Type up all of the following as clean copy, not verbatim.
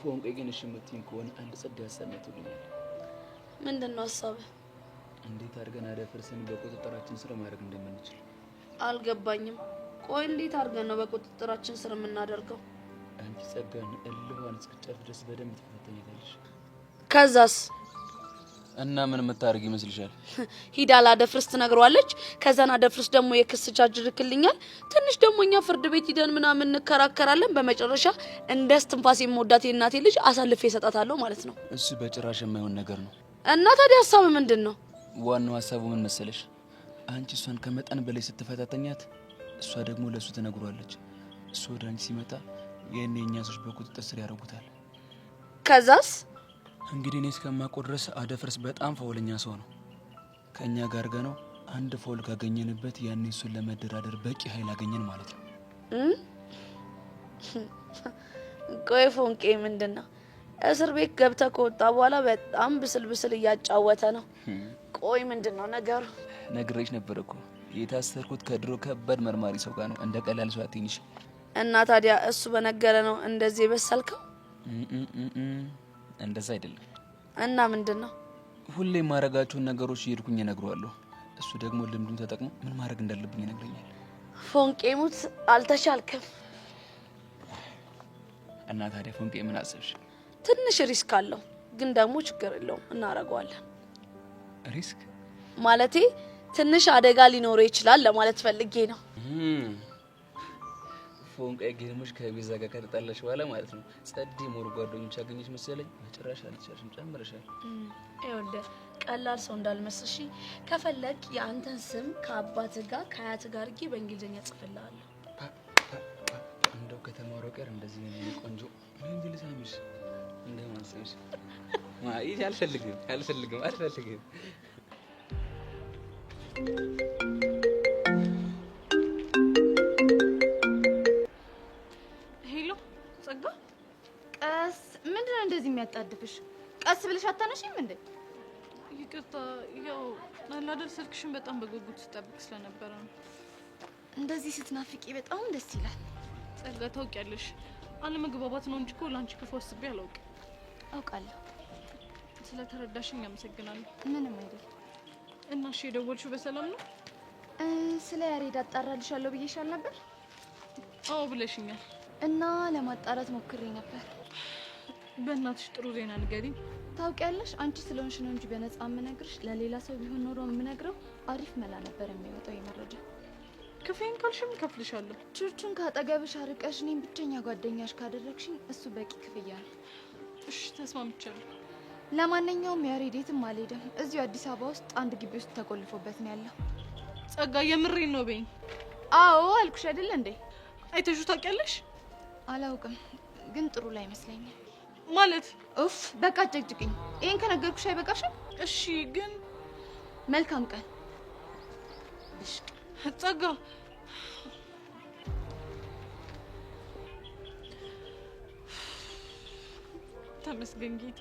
ፎንቄ ግን እሺ የምትይኝ ከሆነ አንድ ጽድ ያሰማቱልኛል። ምንድነው ሀሳብህ? እንዴት አድርገን አደፍርስን በቁጥጥራችን ስር ማድረግ እንደምንችል አልገባኝም። ቆይ እንዴት አድርገን ነው በቁጥጥራችን ስር የምናደርገው? አንቺ ጸጋን እልዋን እስክጨርስ ድረስ በደንብ ትፈተኛለሽ። ከዛስ? እና ምን የምታደርግ ይመስልሻል? ሂዳ ላደፍርስ ትነግረዋለች። ከዛና አደፍርስ ደግሞ የክስ ቻርጅ ልክልኛል። ትንሽ ደግሞ እኛ ፍርድ ቤት ሂደን ምናምን እንከራከራለን። በመጨረሻ እንደ እስትንፋስ የምወዳት የእናቴ ልጅ አሳልፌ እሰጣታለሁ ማለት ነው። እሱ በጭራሽ የማይሆን ነገር ነው። እና ታዲያ ሀሳብ ምንድን ነው? ዋናው ሀሳቡ ምን መሰለሽ? አንቺ እሷን ከመጠን በላይ ስትፈታተኛት እሷ ደግሞ ለሱ ትነግሯለች። እሱ ወደ አንቺ ሲመጣ የኔ እኛ ሰዎች በቁጥጥር ስር ያደርጉታል። ከዛስ? እንግዲህ እኔ እስከማውቀው ድረስ አደፍርስ በጣም ፋውለኛ ሰው ነው። ከእኛ ጋር ገነው አንድ ፋውል ካገኘንበት ያኔ እሱን ለመደራደር በቂ ኃይል አገኘን ማለት ነው። ቆይ ፎንቄ ምንድነው? እስር ቤት ገብተህ ከወጣ በኋላ በጣም ብስል እያጫወተ ነው። ቆይ ምንድነው ነገሩ? ነግሬሽ ነበር እኮ የታሰርኩት ከድሮ ከባድ መርማሪ ሰው ጋር ነው። እንደ ቀላል ሰው አትይኝሽ። እና ታዲያ እሱ በነገረ ነው እንደዚህ በሰልከው? እንደዛ አይደለም። እና ምንድነው? ሁሌ ማረጋቸውን ነገሮች ይርኩኝ እነግረዋለሁ። እሱ ደግሞ ልምዱን ተጠቅሞ ምን ማድረግ እንዳለብኝ ይነግረኛል። ፎንቄ ሙት አልተሻልከም። እና ታዲያ ፎንቄ ምን አሰብሽ? ትንሽ ሪስክ አለው ግን ደግሞ ችግር የለውም እናረጋዋለን። ሪስክ ማለቴ ትንሽ አደጋ ሊኖረው ይችላል ለማለት ፈልጌ ነው። ፎንቄ ጌርሞሽ ከቤዛ ጋር ከተጣላሽ በኋላ ማለት ነው ጸዲ ሞር ጓደኞች አገኘሽ መሰለኝ። መጨረሻ አልቻልሽም ጨምረሻል። ይኸውልህ ቀላል ሰው እንዳልመስልሽ ከፈለክ የአንተን ስም ከአባት ጋር ከአያት ጋር አድርጌ በእንግሊዝኛ ጽፍልሃለሁ። እንደው ከተማረው ቀር እንደዚህ ነው ቆንጆ ምን ልሳምሽ እንደማንሰምሽ ማይ አልፈልግም። ሄሎ ጸጋ፣ ቀስ ምንድነው እንደዚህ የሚያጣድፍሽ? ቀስ ብለሽ አታነሺም እንዴ? ይቅርታ፣ ያው አላደል ስልክሽን በጣም በጉጉት ስጠብቅ ስለነበረ ነው። እንደዚህ ስትናፍቂ በጣም ደስ ይላል። ጸጋ፣ ታውቂያለሽ አለመግባባት ነው እንጂ እኮ ላንቺ ክፉ አስቤ አላውቅም። አውቃለሁ። ስለተረዳሽኝ አመሰግናለሁ። ምንም አይደል። እና እሺ የደወልሽው በሰላም ነው? ስለ ያሬድ አጣራልሻለሁ ብዬሻል ነበር? አዎ ብለሽኛል። እና ለማጣራት ሞክሬ ነበር። በእናትሽ ጥሩ ዜና ንገሪኝ። ታውቂያለሽ አንቺ ስለሆንሽ ነው እንጂ በነፃ የምነግርሽ ለሌላ ሰው ቢሆን ኖሮ የምነግረው አሪፍ መላ ነበር የሚወጣው የመረጃ። ክፍሌን ካልሽም ከፍልሻለሁ። ቹቹን ካጠገብሽ አርቀሽ እኔን ብቸኛ ጓደኛሽ ካደረግሽኝ እሱ በቂ ክፍያ ነው። እሺ ተስማምቻለሁ። ለማንኛውም ያሬድ የትም አልሄድም። እዚሁ አዲስ አበባ ውስጥ አንድ ግቢ ውስጥ ተቆልፎበት ነው ያለው። ጸጋ የምሬን ነው በይኝ። አዎ አልኩሽ አይደል እንዴ? አይተሽው ታውቂያለሽ? አላውቅም ግን ጥሩ ላይ ይመስለኛል። ማለት ኡፍ በቃ ጭቅጭቅኝ። ይሄን ከነገርኩሽ አይበቃሽም? እሺ ግን መልካም ቀን። እሺ ጸጋ፣ ተመስገን ጌቴ።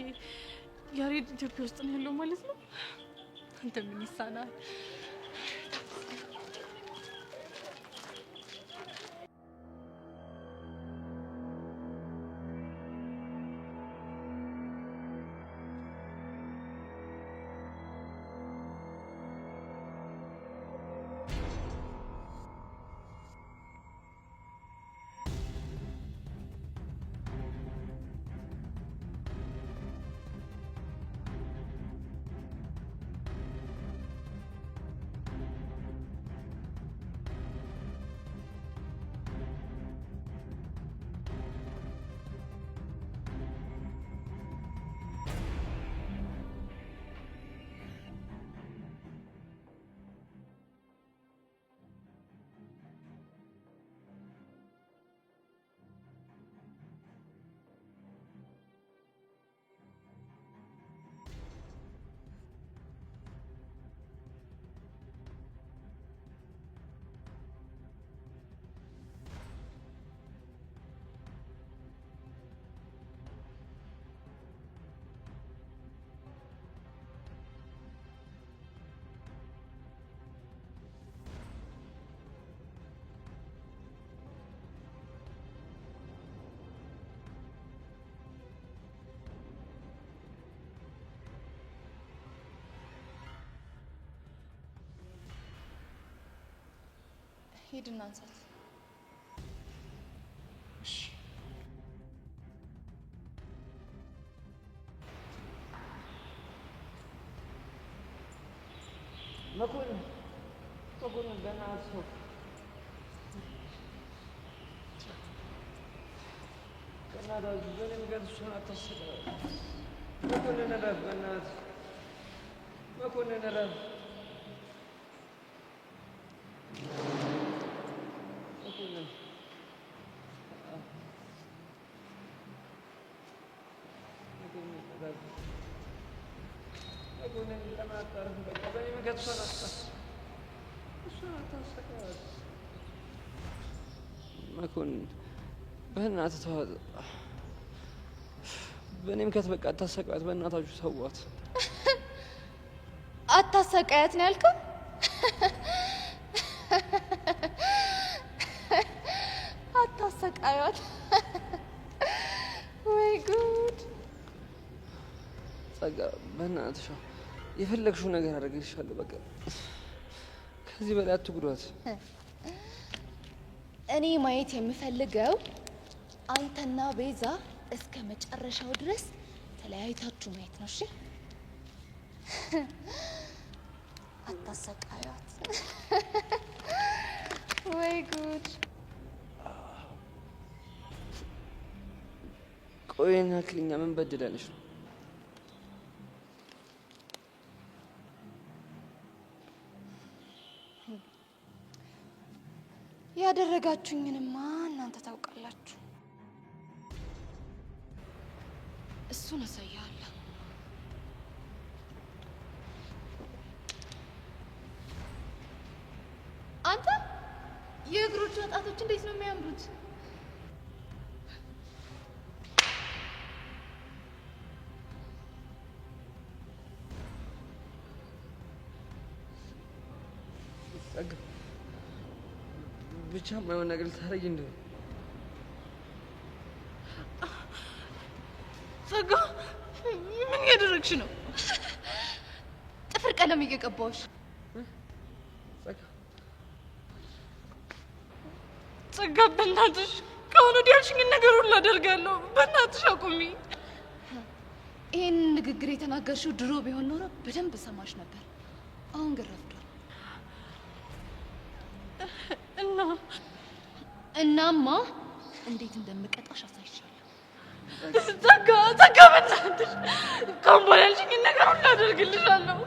ያሬድ ኢትዮጵያ ውስጥ ነው ያለው ማለት ነው። አንተ ምን ይሳናል? ሂድና አንሳት። እሺ መኮንን ገና አስብ በእናትህ በእኔ ምክንያት እሱን አታሰቃየው። መኮንን እረፍ፣ በእናትህ መኮንን እረፍ። መኮንን እረፍ። መኮንን ለምን አታርፍም? በቃ በእኔ ምክንያት እሱን አታሰቃያት። መኮንን በእናትህ ተዋት። በእኔ ምክንያት በቃ አታሰቃያት። በእናታችሁ ተዋት። አታሰቃያት ነው ያልከው? አታሰቃያት? ወይ ጉድ! ጸጋ በእናትሽ የፈለግሽው ነገር አደርግልሻለሁ። በቃ ከዚህ በላይ አትጉዷት። እኔ ማየት የምፈልገው አንተና ቤዛ እስከ መጨረሻው ድረስ ተለያይታችሁ ማየት ነው። እሺ? አታሰቃያት። ወይ ጉድ! ቆይና ክልኛ ምን በድላለሽ ነው? ያደረጋችሁኝንማ እናንተ ታውቃላችሁ። እሱን አሳያለሁ። አንተ የእግሮቹ ጣቶች እንዴት ነው የሚያምሩት! ጸጋ ብቻ ማይሆን ነገር ልታረጊ እንደው ጸጋ ምን እያደረግሽ ነው? ጥፍር ቀለም እየቀባሁሽ። ጸጋ በእናትሽ ከአሁን ወዲያ ያልሽኝን ነገር ሁሉ አደርጋለሁ። በእናትሽ አቁሚ። ይህን ንግግር የተናገርሽው ድሮ ቢሆን ኖሮ በደንብ ሰማሽ ነበር። አሁን ግን ረፍዷል። እናማ እንዴት እንደምቀጣሽ አሳይሻለሁ። ጸጋ በእናትሽ ከአሁን በኋላ ያልሽኝን ነገር ሁሉ አደርግልሻለሁ።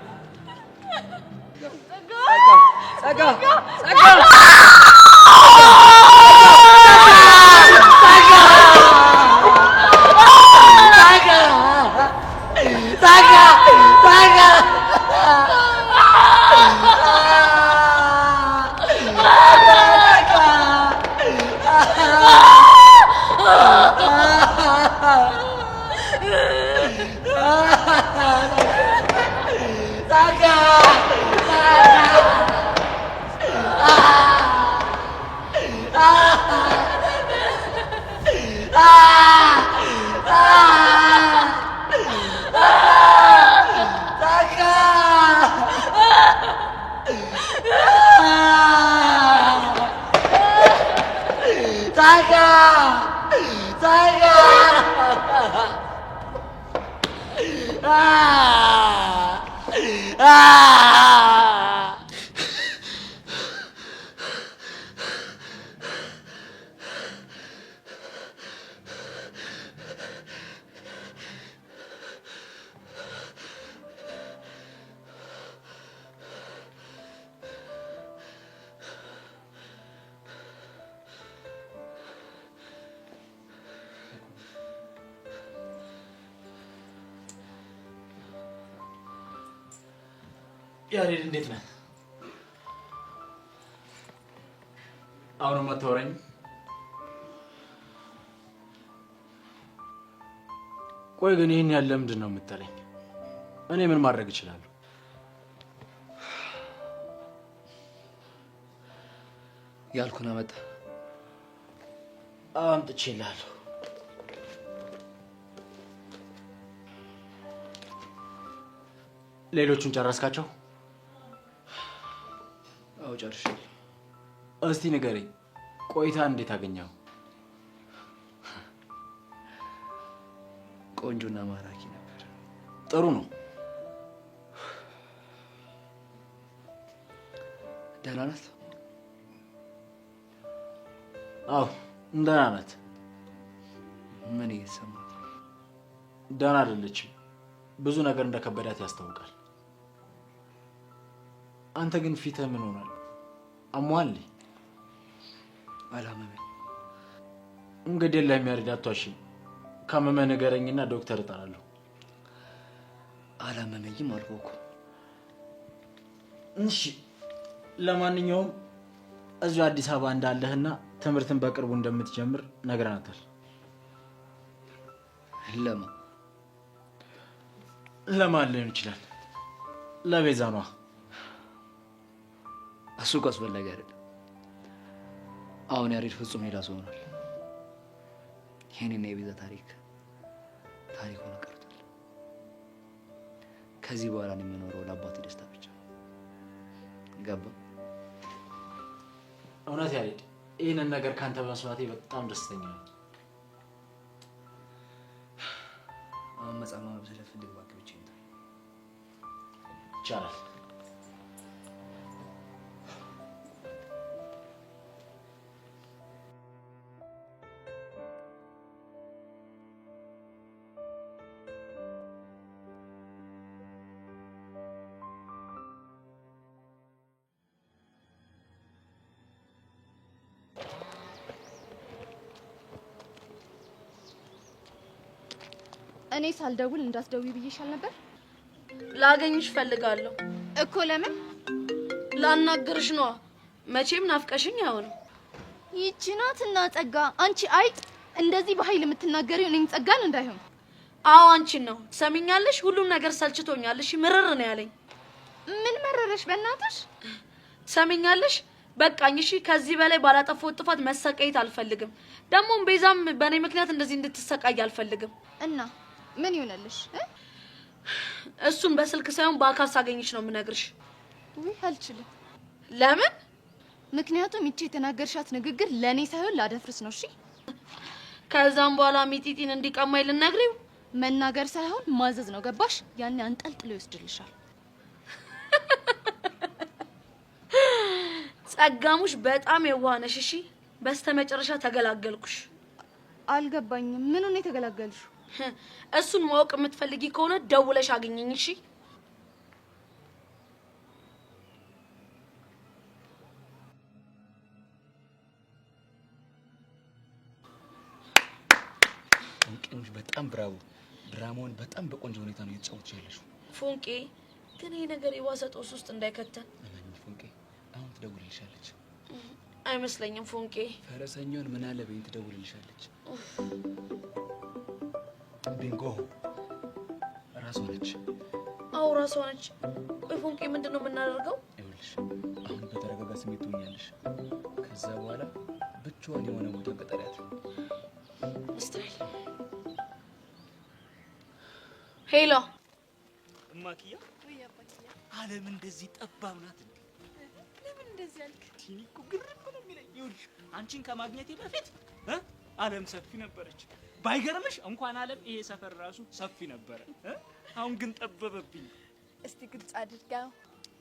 ያሬድ እንዴት ነህ? አሁንም አታወራኝ? ቆይ ግን ይሄን ያለ ምንድን ነው የምትለኝ? እኔ ምን ማድረግ እችላለሁ? ያልኩን አመጣ። አምጥቼልሃለሁ። ሌሎቹን ጨረስካቸው? አዎ ጨርሻለሁ። እስቲ ንገረኝ፣ ቆይታ እንዴት አገኘው? ቆንጆና ማራኪ ነበር። ጥሩ ነው። ደህና ናት? አዎ ደህና ናት። ምን እየተሰማት? ደህና አይደለችም። ብዙ ነገር እንደከበዳት ያስታውቃል። አንተ ግን ፊትህ ምን ሆኗል? አሟል? አላመመኝ። እንግዲህ ለሚያርድ አትዋሽኝ። ካመመህ ንገረኝና ዶክተር እጠራለሁ። አላመመኝም አልኩህ እኮ። እሺ ለማንኛውም እዚሁ አዲስ አበባ እንዳለህና ትምህርትን በቅርቡ እንደምትጀምር ነግረናታል። ለማን ሊሆን ይችላል? ለቤዛ ነዋ። እሱ እኮ አስፈላጊ አይደለም። አሁን ያሬድ ፍጹም ሌላ ሰው ሆኗል። የኔና የቤዛ ታሪክ ሆኖ ቀርቷል። ከዚህ በኋላ ነው የምኖረው ለአባቴ ደስታ ብቻ። ገባ? እውነት ያሬድ፣ ይህንን ነገር ካንተ በመስማቴ በጣም ደስተኛ ነኝ። አሁን መጽሐፍ ማንበብ ስለፈልግ እባክህ ብቻዬን ተወኝ። ይቻላል። እኔ ሳልደውል እንዳትደውይ ብዬሻል ነበር። ላገኝሽ ፈልጋለሁ እኮ። ለምን? ላናግርሽ ነዋ። መቼም ናፍቀሽኝ አይሆንም። ይቺ ናትና ጸጋ። አንቺ አይጥ! እንደዚህ በኃይል የምትናገሪው እኔም ጸጋን እንዳይሆን። አዎ አንቺን ነው። ሰሚኛለሽ? ሁሉም ነገር ሰልችቶኛል። እሺ ምርር ነው ያለኝ። ምን መረረሽ? በእናትሽ ሰሚኛለሽ? በቃኝ። እሺ ከዚህ በላይ ባላጠፋሁት ጥፋት መሰቃየት አልፈልግም። ደግሞም ቤዛም በእኔ ምክንያት እንደዚህ እንድትሰቃይ አልፈልግም። እና ምን ይሆነልሽ? እሱን በስልክ ሳይሆን በአካል ሳገኝሽ ነው የምነግርሽ። ውይ አልችልም። ለምን? ምክንያቱም ይቺ የተናገርሻት ንግግር ለኔ ሳይሆን ላደፍርስ ነው። እሺ ከዛም በኋላ ሚጢጢን እንዲቀማኝ ልነግሪው? መናገር ሳይሆን ማዘዝ ነው። ገባሽ? ያኔ አንጠልጥሎ ይወስድልሻል። ጸጋሙሽ በጣም የዋህ ነሽ። እሺ በስተመጨረሻ ተገላገልኩሽ። አልገባኝም። ምኑን ነው የተገላገልሽው? እሱን ማወቅ የምትፈልጊ ከሆነ ደውለሽ አግኘኝ። እሺ ፎንቄ በጣም ብራቮ። ድራማውን በጣም በቆንጆ ሁኔታ ነው እየተጫወትሽ ያለሽው። ፎንቄ ግን ይሄ ነገር የዋሰ ጦስ ውስጥ እንዳይከተን። እመኝ ፎንቄ፣ አሁን ትደውልልሻለች። አይመስለኝም ፎንቄ። ፈረሰኛውን ምን አለ በይኝ፣ ትደውልልሻለች። ቢንጎ ራሷ ነች። አዎ ራሷ ነች። ቆይ ፎንቄ ምንድን ነው የምናደርገው? ይኸውልሽ አሁን በተረጋጋ ስሜት ትሆኛለሽ። ከዛ በኋላ ብቻዋን የሆነ ቦታ ቀጠሪያት። እስራኤል ሄሎ እማክያ፣ ዓለም እንደዚህ ጠባብ ናት እንዴ? ለምን እንደዚህ ያልክ? ቲኒኮ ግርም ነው የሚለኝ። ይኸውልሽ አንቺን ከማግኘቴ በፊት ዓለም ሰፊ ነበረች። ባይገርምሽ እንኳን ዓለም ይሄ ሰፈር ራሱ ሰፊ ነበረ። አሁን ግን ጠበበብኝ። እስቲ ግልጽ አድርጋው።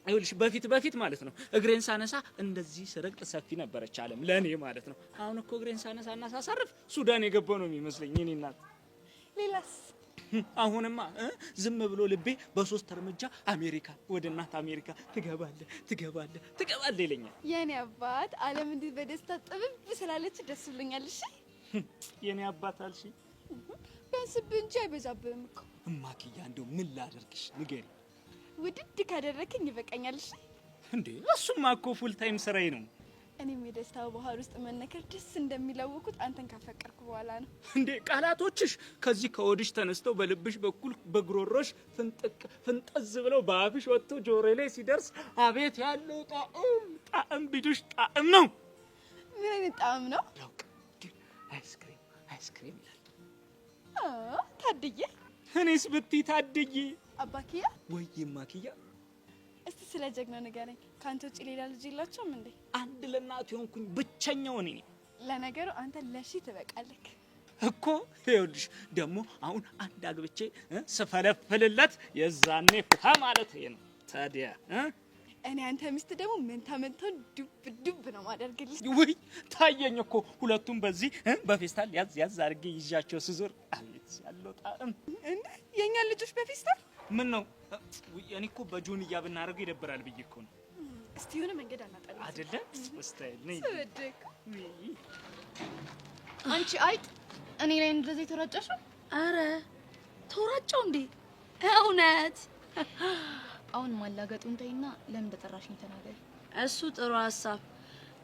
ይኸውልሽ በፊት ማለት ነው እግሬን ሳነሳ እንደዚህ ስረግጥ ሰፊ ነበረች ዓለም ለኔ ማለት ነው። አሁን እኮ እግሬን ሳነሳና ሳሳርፍ ሱዳን የገባው ነው የሚመስለኝ የኔ እናት። ሌላስ? አሁንማ ዝም ብሎ ልቤ በሶስት እርምጃ አሜሪካ፣ ወደ እናት አሜሪካ ትገባለህ ይለኛል። የኔ አባት ዓለም እንዲህ በደስታ ጥብብ ስላለች ደስ ብሎኛል። እሺ የኔ አባት አልሽ? ቢያንስብህ እንጂ አይበዛብህም እኮ። እማክያ እንደው ምን ላደርግሽ ንገሪ። ውድድ ካደረክኝ ይበቃኛል። እሺ እንዴ እሱማ እኮ ፉል ታይም ስራዬ ነው። እኔም የደስታው ባህር ውስጥ መነከር ደስ እንደሚለውኩት አንተን ካፈቀርኩ በኋላ ነው። እንዴ ቃላቶችሽ ከዚህ ከወድሽ ተነስተው በልብሽ በኩል በግሮሮሽ ፍንጠዝ ብለው በአፍሽ ወጥቶ ጆሮ ላይ ሲደርስ አቤት ያለው ጣዕም ቢዱሽ ጣዕም ነው። ምን አይነት ጣዕም ነው? ያውቅ አይስክሪም ይላል። ታድዬ። እኔስ ብትይ ታድዬ። አባክያ ወይ ማክያ፣ እስቲ ስለ ጀግና ንገረኝ። ካንተ ውጪ ሌላ ልጅ የላቸውም እንዴ? አንድ ለእናቱ የሆንኩኝ ብቸኛው እኔ ነኝ። ለነገሩ አንተ ለሺ ትበቃለህ እኮ። ይኸውልሽ ደግሞ አሁን አንድ አግብቼ ስፈለፍልለት የዛኔ ፍታ ማለት ይሄ ነው። ታዲያ እኔ አንተ ሚስት ደግሞ መንታውን ዱብ ነው ማደርግልሽ። ውይ ታየኝ እኮ ሁለቱም በዚህ በፌስታል ያዝ አድርጌ ይዣቸው ስዞር አቤት ያለው ጣዕም። እንዴ የኛ ልጆች በፌስታል ምን ነው? እኔ እኮ በጆንያ ብናደርገው ይደብራል ብዬ እኮ ነው። እስቲ የሆነ መንገድ አናጣለን አይደለ? ስታይል ነኝ ስወድቅ። አንቺ አይጥ እኔ ላይ እንደዚህ ተራጨሽው? አረ ተወራጨው እንዴ? እውነት አሁን ማላገጡን ተይና ለምን እንደጠራሽኝ ተናገሪ። እሱ ጥሩ ሀሳብ።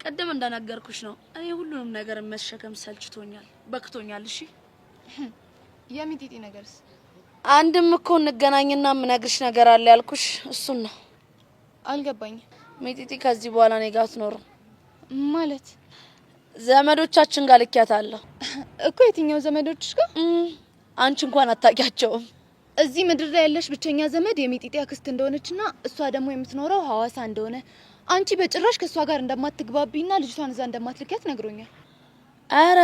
ቀደም እንደነገርኩሽ ነው እኔ ሁሉንም ነገር መሸከም ሰልችቶኛል፣ በክቶኛል። እሺ የሚጢጢ ነገርስ? አንድም እኮ እንገናኝና ምነግርሽ ነገር አለ ያልኩሽ እሱን ነው። አልገባኝም። ሚጢጢ ከዚህ በኋላ እኔ ጋር አትኖርም ማለት? ዘመዶቻችን ጋር ልኪያታለሁ እኮ። የትኛው ዘመዶችሽ ጋር? አንቺ እንኳን አታውቂያቸውም። እዚህ ምድር ላይ ያለሽ ብቸኛ ዘመድ የሚጢጢ አክስት እንደሆነችና እሷ ደግሞ የምትኖረው ሐዋሳ እንደሆነ፣ አንቺ በጭራሽ ከሷ ጋር እንደማትግባቢና ልጅቷን እዛ እንደማትልኪያት ነግሮኛል። አረ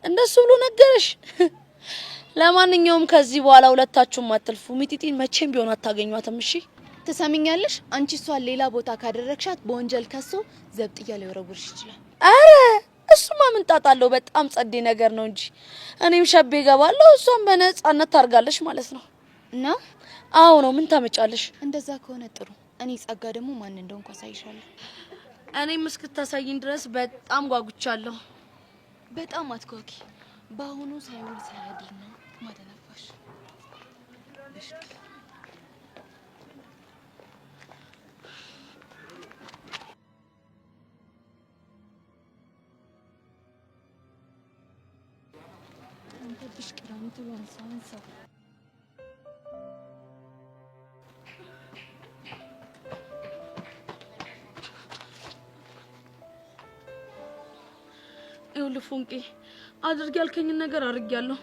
እንደሱ ብሎ ነገርሽ? ለማንኛውም ከዚህ በኋላ ሁለታችሁም አትልፉ። ሚጢጢን መቼም ቢሆን አታገኟትም። እሺ ትሰሚኛለሽ? አንቺ እሷን ሌላ ቦታ ካደረግሻት በወንጀል ከሶ ዘብጥያ ሊወረውርሽ ይችላል። አረ እሱማ ምን ጣጣ አለው? በጣም ጸዴ ነገር ነው እንጂ እኔም ሸቤ እገባለሁ፣ እሷም በነጻነት ታርጋለሽ ማለት ነው። እና አዎ ነው። ምን ታመጫለሽ? እንደዛ ከሆነ ጥሩ። እኔ ጸጋ ደግሞ ማን እንደሆንኩ አሳይሻለሁ። እኔም እስክታሳይኝ ድረስ በጣም ጓጉቻለሁ። በጣም አትጓጊ። በአሁኑ ሳይውል ሳያድር ነው ማደነፋሽ። አንተ ብሽቅራንቱ ወንሳንሳ ይኸውልህ ፎንቄ፣ አድርግ ያልከኝን ነገር አድርጌያለሁ፣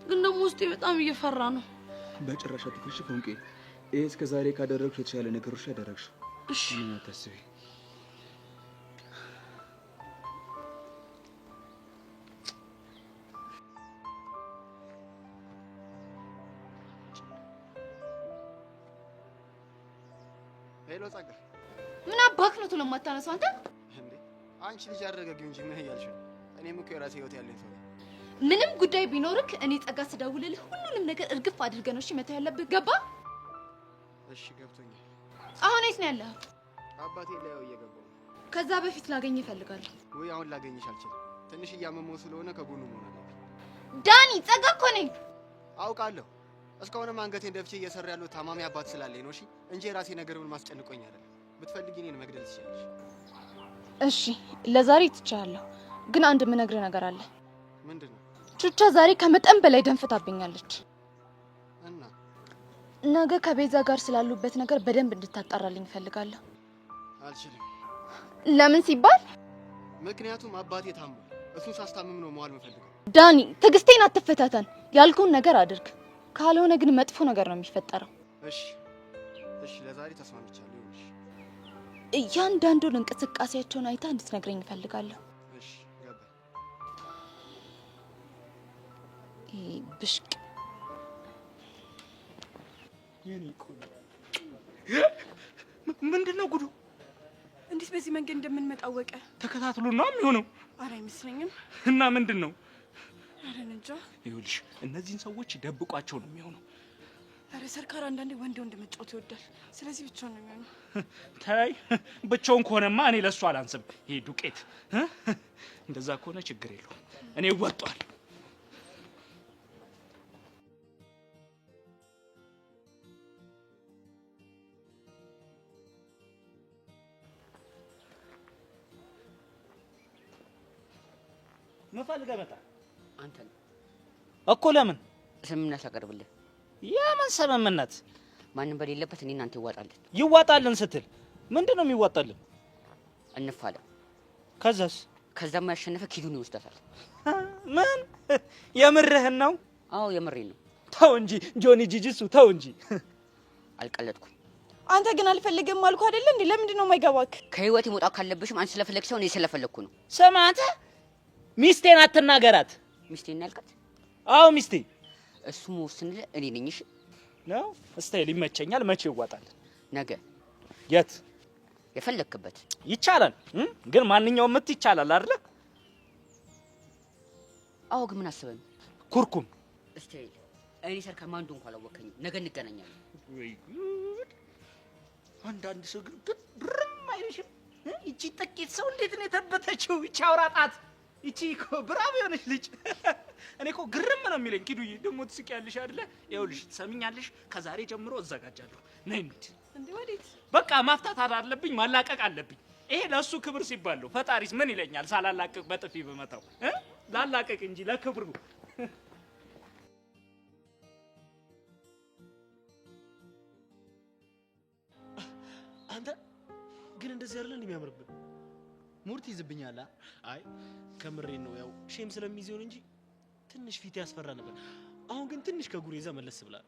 ግን ደግሞ ውስጤ በጣም እየፈራ ነው። በጭራሽ አትፈሽ ፎንቄ። ይሄ እስከ ዛሬ ካደረግሽ የተሻለ ነገሮች ያደረግሽ። እሺ ምን አታስቢ። ሄሎ ጸጋ፣ ምን አባክ ነው ቶሎ የማታነሳው አንተ? እንዴ አንቺ ልጅ አደረገጊው እንጂ ምን እያልሽ ነው? እኔም እኮ የራሴ ህይወት ያለኝ ሰው ነኝ። ምንም ጉዳይ ቢኖርክ እኔ ጸጋ ስደውልልህ ሁሉንም ነገር እርግፍ አድርገህ ነው እሺ መተው ያለብህ። ገባ? እሺ ገብቶኛል። አሁን የት ነው ያለኸው? አባቴ ላየው እየገባሁ ነው። ከዛ በፊት ላገኝ እፈልጋለሁ። ወይ አሁን ላገኝሽ አልችልም። ትንሽ እያመመው ስለሆነ ከጎኑ መሆን አለብኝ። ዳኒ፣ ጸጋ እኮ ነኝ። አውቃለሁ። እስካሁንም አንገቴን ደፍቼ እየሰራ ያለው ታማሚ አባት ስላለኝ ነው። እሺ እንጂ የራሴ ነገር ምን ማስጨንቆኝ አይደለም። ብትፈልጊ እኔን መግደል ትችላለሽ። እሺ ለዛሬ ትቻለሁ፣ ግን አንድ የምነግርህ ነገር አለ። ምንድን ነው? ቹቻ ዛሬ ከመጠን በላይ ደንፍታብኛለች እና ነገ ከቤዛ ጋር ስላሉበት ነገር በደንብ እንድታጣራልኝ እፈልጋለሁ። አልችልም። ለምን ሲባል? ምክንያቱም አባቴ ታሞ እሱን ሳስታምም ነው መዋል የምፈልገው። ዳኒ፣ ትዕግስቴን አትፈታተን። ያልኩህን ነገር አድርግ፣ ካልሆነ ግን መጥፎ ነገር ነው የሚፈጠረው። እሺ እሺ፣ ለዛሬ ተስማምቻለሁ። እሺ እያንዳንዱን እንቅስቃሴያቸውን አይታ እንድትነግረኝ እፈልጋለሁ። እሺ ገባኝ። ብሽቅ የኔ ቆንጆ ምንድነው ጉዱ? እንዴት በዚህ መንገድ እንደምንመጣ አወቀ? ተከታትሎ ነው የሚሆነው? ኧረ አይመስለኝም። እና ምንድነው? ኧረ እንጃ። ይኸውልሽ እነዚህን ሰዎች ደብቋቸው ነው የሚሆነው። ኧረ ሰርካር አንዳንዴ ወንድ መጫወት ይወዳል። ስለዚህ ብቻውን ነው የሚሆነው። ታይ ብቻውን ከሆነማ እኔ ለሱ አላንስም። ይሄ ዱቄት እንደዛ ከሆነ ችግር የለውም። እኔ እወጣለሁ። መፈልገ መጣ አንተ እኮ ለምን ስምምነት አቀርብልህ? የምን ስምምነት? ማንም በሌለበት እኔ እናንተ ይዋጣልን። ይዋጣልን ስትል ምንድነው የሚዋጣልን? እንፋለም። ከዛስ? ከዛማ ያሸነፈ ኪዱን ይወስዳታል። ምን የምርህን ነው? አዎ የምሬን ነው። ተው እንጂ ጆኒ ጂጂሱ ተው እንጂ። አልቀለድኩም። አንተ ግን አልፈልግም አልኩ አይደል እንዴ? ለምንድን ነው የማይገባክ? ከህይወት መውጣት ካለብሽም አንቺ ስለፈለግሽ ነው፣ እኔ ስለፈለግኩ ነው። ስማ አንተ ሚስቴን አትናገራት። ሚስቴን ያልካት? አዎ ሚስቴ። እሱ መወስን እኔ ነኝ። እሺ ነው እስታይል ይመቸኛል። መቼ ይዋጣል? ነገ። የት? የፈለክበት ይቻላል። ግን ማንኛውም ምት ይቻላል አይደል? አዎ ግን ምን አስበህ ነው? ኩርኩም እስታይል እኔ ሰርካ ማንዱ እንኳን አላወቀኝም። ነገ እንገናኛለን። ወይ ጉድ! አንዳንድ ሰው ግን ብርም አይልሽም። እቺ ጥቂት ሰው እንዴት ነው የተበተችው? እቺ አውራጣት፣ እቺ እኮ ብራብ የሆነች ልጅ እኔ እኮ ግርም ነው የሚለኝ። ኪዱዬ ደግሞ ትስቂያለሽ አይደለ? ይኸውልሽ ትሰሚኛለሽ፣ ከዛሬ ጀምሮ እዘጋጃለሁ። ነይ እንሂድ። እንዴ ወዴት? በቃ ማፍታት አለብኝ፣ ማላቀቅ አለብኝ። ይሄ ለሱ ክብር ሲባል ነው። ፈጣሪስ ምን ይለኛል ሳላላቀቅ በጥፊ በመታው? ላላቀቅ እንጂ ለክብሩ። አንተ ግን እንደዚህ አይደለም የሚያምርብህ። ሙርት ይዝብኛል። አይ ከምሬን ነው። ያው ሼም ስለሚይዘው እንጂ ትንሽ ፊት ያስፈራ ነበር። አሁን ግን ትንሽ ከጉሬዛ መለስ ብላል።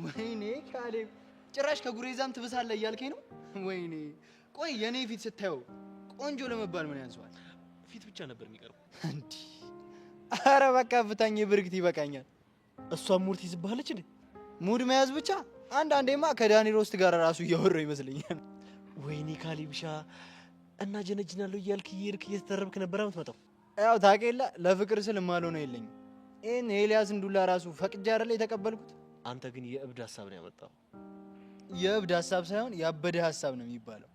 ወይኔ ካሌብ ጭራሽ ከጉሬዛም ትብሳለህ እያልከኝ ነው? ወይኔ ቆይ የኔ ፊት ስታየው ቆንጆ ለመባል ምን ያንሰዋል? ፊት ብቻ ነበር የሚቀርበው እንዴ? አረ በቃ ፍታኝ፣ ብርክት ይበቃኛል። እሷም ሙርት ይዝብሃለች እንዴ? ሙድ መያዝ ብቻ። አንዳንዴማ ከዳኒ ሮስት ጋር ራሱ እያወራሁ ይመስለኛል። ወይኔ ካሌብሻ እና ጀነጅናለሁ እያልክ እየሄድክ እየተተረብክ ነበር የምትመጣው። ያው ታውቂላ ለፍቅር ስል የማልሆነው የለኝም። ይሄን ኤልያስን ዱላ ራሱ ፈቅጄ አይደል የተቀበልኩት። አንተ ግን የእብድ ሀሳብ ነው ያመጣው። የእብድ ሀሳብ ሳይሆን ያበደ ሀሳብ ነው የሚባለው።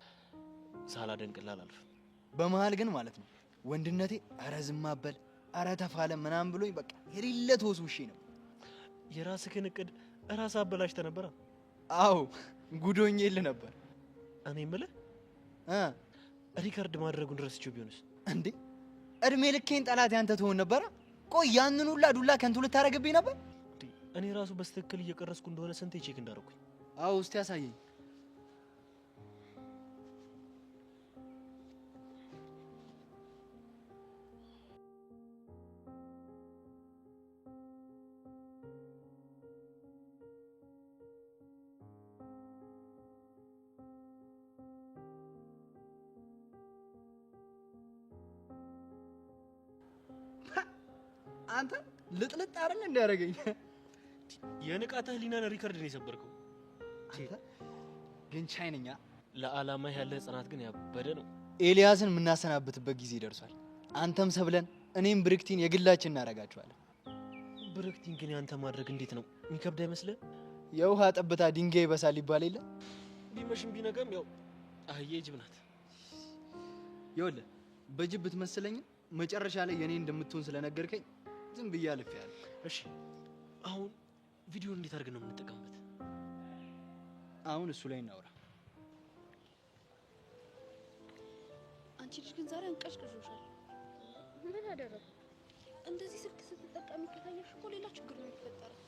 ሳላደንቅልህ አላልፍም። በመሀል ግን ማለት ነው ወንድነቴ ኧረ ዝም አበል ኧረ ተፋለም ምናምን ብሎኝ በቃ የሌለ ተወስውሼ ነው። የራስህን እቅድ ራስህ አበላሽተህ ነበር። አዎ ጉዶኜ ልህ ነበር። እኔ የምልህ ሪከርድ ማድረጉን ረስቼው ቢሆንስ? እንዴ እድሜ ልኬን ጠላት ያንተ ትሆን ነበረ። ቆይ ያንን ሁላ ዱላ ከንቱ ልታረግብኝ ነበር? እኔ ራሱ በስትክክል እየቀረስኩ እንደሆነ ስንቴ ቼክ እንዳደረኩኝ። አዎ እስቲ ያሳየኝ። አንተ ልጥልጥ አይደል እንዲያደርገኝ የንቃተ ህሊናን ሪከርድ ነው የሰበርከው። አንተ ግን ቻይነኛ ለዓላማ ያለ ጽናት ግን ያበደ ነው። ኤልያስን የምናሰናብትበት ጊዜ ደርሷል። አንተም ሰብለን እኔም ብርክቲን የግላችን እናደርጋቸዋለን። ብርክቲን ግን ያንተ ማድረግ እንዴት ነው የሚከብድ አይመስልህ? የውሃ ጠብታ ድንጋይ ይበሳል ይባል የለ? ቢመሽም ቢነጋም ያው አህዬ ጅብ ናት። ይኸውልህ በጅብ ብትመስለኝም መጨረሻ ላይ የኔ እንደምትሆን ስለነገርከኝ ዝም ብዬ አልፌያለሁ። እሺ አሁን ቪዲዮን እንዴት አድርገን ነው የምንጠቀምበት? አሁን እሱ ላይ እናውራ። አንቺ ልጅ ግን ዛሬ አንቀሽቅሾሻል። ምን አደረኩ? እንደዚህ ስልክ ስትጠቀሚ ከታየሽ እኮ ሌላ ችግር ነው የሚፈጠረው።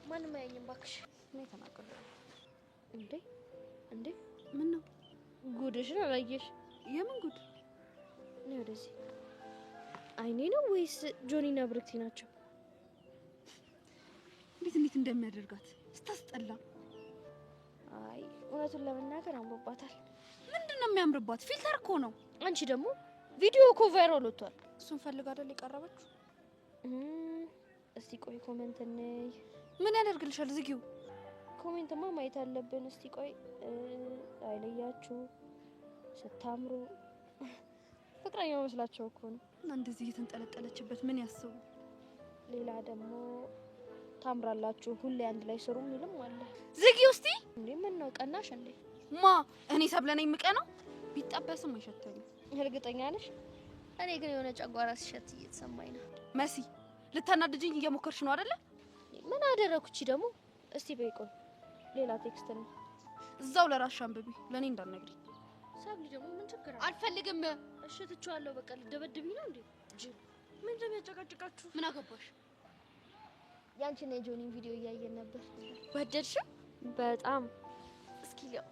ማንም አያየኝም ባክሽ። እኔ ተናገርኩ። እንዴ እንዴ ምን ነው ጉድሽን አላየሽ? የምን ጉድ? እኔ ወደዚህ አይኔ ነው ወይስ ጆኒና ብርክቲ ናቸው? እንዴት እንደሚያደርጋት ስታስጠላ። አይ እውነቱን ለመናገር አምሮባታል። ምንድነው የሚያምርባት? ፊልተር እኮ ነው። አንቺ ደግሞ ቪዲዮ እኮ ቫይራል ወጥቷል። እሱን ፈልጋ አይደል የቀረበችው? እስቲ ቆይ ኮሜንት ነይ። ምን ያደርግልሻል? ዝጊው። ኮሜንትማ ማየት አለብን። እስቲ ቆይ አይለያችሁ ስታምሩ ፍቅረኛ መስላቸው እኮ ነው። እና እንደዚህ እየተንጠለጠለችበት ምን ያስቡ? ሌላ ደግሞ ታምራላችሁ ሁሌ አንድ ላይ ስሩ የሚልም አለ። ዝጊው እስቲ። እንዴ ምን ነው ቀናሽ እንዴ? ማ እኔ ሰብለነኝ ምቀነው? ቢጠበስም አይሸተኝም። እርግጠኛ ነሽ? እኔ ግን የሆነ ጨጓራ ሲሸት እየተሰማኝ ነው። መሲ ልታናድጅኝ እየሞከርሽ ነው አይደለ? ምን አደረኩቺ ደግሞ? እስቲ በይቆይ ሌላ ቴክስት ነው። እዛው ለራስሽ አንብቢ፣ ለኔ እንዳትነግሪ። ሳብሊ ደግሞ ምን ችግር አለ? አልፈልግም። እሺ ትቻለሁ። በቃ ልደበድብኝ ነው እንዴ? ጅብ ምን እንደሚያጨቃጭቃችሁ ምን አገባሽ? ያንቺና የጆኒን ቪዲዮ እያየን ነበር። ወደድሽው? በጣም። እስኪ ያው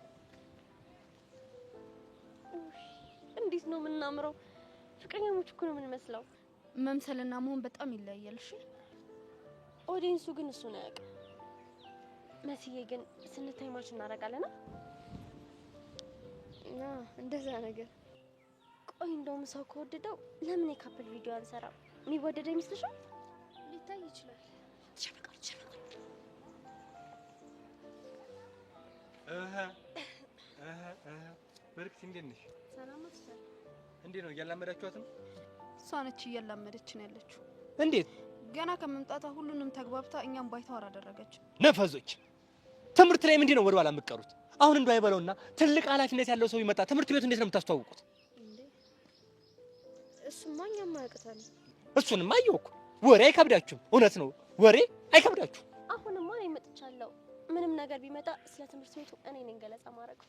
እንዴት ነው የምናምረው? ፍቅረኛሞች እኮ ነው የምንመስለው። መምሰልና መሆን በጣም ይለያያል። እሺ ኦዲየንሱ ግን እሱን አያውቅም። መስዬ ግን ስንታይ ማች እናደርጋለና እንደዛ ነገር። ቆይ እንደውም ሰው ከወደደው ለምን የካፕል ቪዲዮ አንሰራም? የሚወደደ ይመስልሻል? ሊታይ ይችላል። በርክት እንዴት ነሽ? ሰላም አትሰር። እንዴት ነው እያላመዳችኋት ነው? እሷ ነች እያላመደች ነው ያለችው። እንዴት? ገና ከመምጣቷ ሁሉንም ተግባብታ እኛም ባይተዋር አደረገች። ነፈዞች ትምህርት ላይ ምንድነው ወደ ኋላ የምትቀሩት? አሁን እንደው አይበለውና ትልቅ ኃላፊነት ያለው ሰው ይመጣ ትምህርት ቤቱ እንዴት ነው የምታስተዋውቁት? እሱማ እኛም አያቅተንም። እሱንማ አየሁ እኮ። ወሬ አይከብዳችሁም? እውነት ነው ወሬ አይከብዳችሁም? አሁንማ እኔ መጥቻለሁ። ምንም ነገር ቢመጣ ስለ ትምህርት ቤቱ እኔ ነኝ ገለጻ ማድረግ።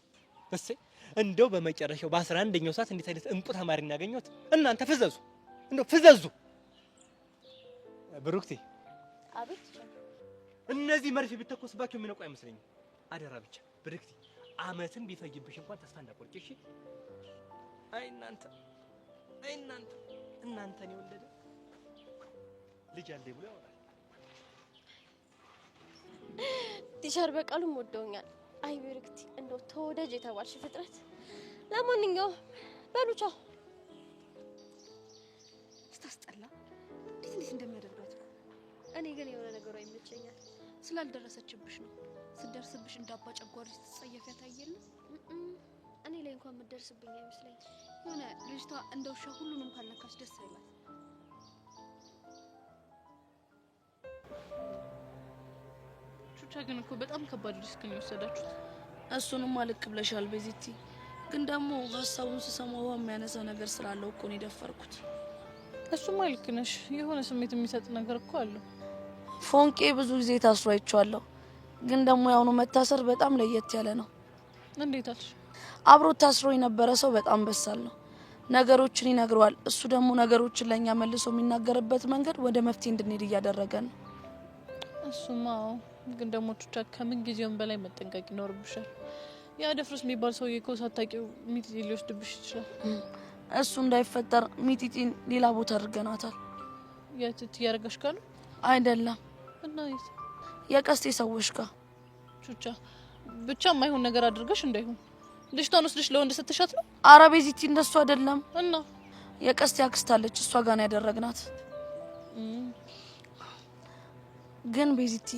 እሰይ እንደው በመጨረሻው በ11ኛው ሰዓት እንዴት አይነት እንቁ ተማሪ እናገኘሁት። እናንተ ፍዘዙ፣ እንደው ፍዘዙ። ብሩክቴ አቤት። እነዚህ መርፌ ቢተኮስባቸው የሚነቁ አይመስለኝም። አደራ ብቻ ብሩክቴ አመትን ቢፈጅብሽ እንኳን ተስፋ እንዳቆርጭ እሺ? አይ እናንተ እናንተን የወለደ ልጅ አለኝ ብሎ ያወራል። ቲቸር በቃሉም ወደውኛል። አይ ብሩክቲ እንደው ተወደጅ የተባልሽ ፍጥረት። ለማንኛውም በሉ ቻው። ስታስጠላ እንዴት እንደሚያደርጋት። እኔ ግን የሆነ ነገሩ አይመቸኛል። ስላልደረሰችብሽ ነው። ስትደርስብሽ እንዳባ ጨጓሪ ስትጸየፊያት አየለ። እኔ ላይ እንኳን የምትደርስብኝ አይመስለኝም። የሆነ ልጅቷ እንደ ውሻ ሁሉንም ካልነካች ደስ አይላት። ቹቻ ግን እኮ በጣም ከባድ ሪስክ ነው የወሰዳችሁት። እሱንም ልክ ብለሻል ቤዚቲ። ግን ደግሞ ሀሳቡን ስሰማው የሚያነሳ ነገር ስላለው እኮ ነው የደፈርኩት። እሱማ ልክ ነሽ። የሆነ ስሜት የሚሰጥ ነገር እኮ አለው። ፎንቄ ብዙ ጊዜ ታስሮ አይቼዋለሁ። ግን ደግሞ ያውኑ መታሰር በጣም ለየት ያለ ነው። እንዴት አልሽ? አብሮት ታስሮ የነበረ ሰው በጣም በሳል ነው። ነገሮችን ይነግረዋል። እሱ ደግሞ ነገሮችን ለኛ መልሶ የሚናገርበት መንገድ ወደ መፍትሄ እንድንሄድ እያደረገ ነው። እሱማ ግን ደግሞ ቹቻ ከምን ጊዜውም በላይ መጠንቀቅ ይኖርብሻል። ያ ደፍርስ የሚባል ሰውዬ እኮ ሳታውቂው ሚጢጢ ሊወስድብሽ ይችላል። እሱ እንዳይፈጠር ሚጢጢን ሌላ ቦታ አድርገናታል። የት እያደረገሽ ካሉ አይደለም እና የት? የቀስቴ ሰዎች ጋር። ቹቻ ብቻ የማይሆን ነገር አድርገሽ እንዳይሆን ልጅቷን ወስደሽ ለወንድ ስትሻት ነው? ኧረ ቤዚቲ እንደሱ አይደለም። እና የቀስቴ አክስት አለች፣ እሷ ጋር ነው ያደረግናት። ግን ቤዚቲ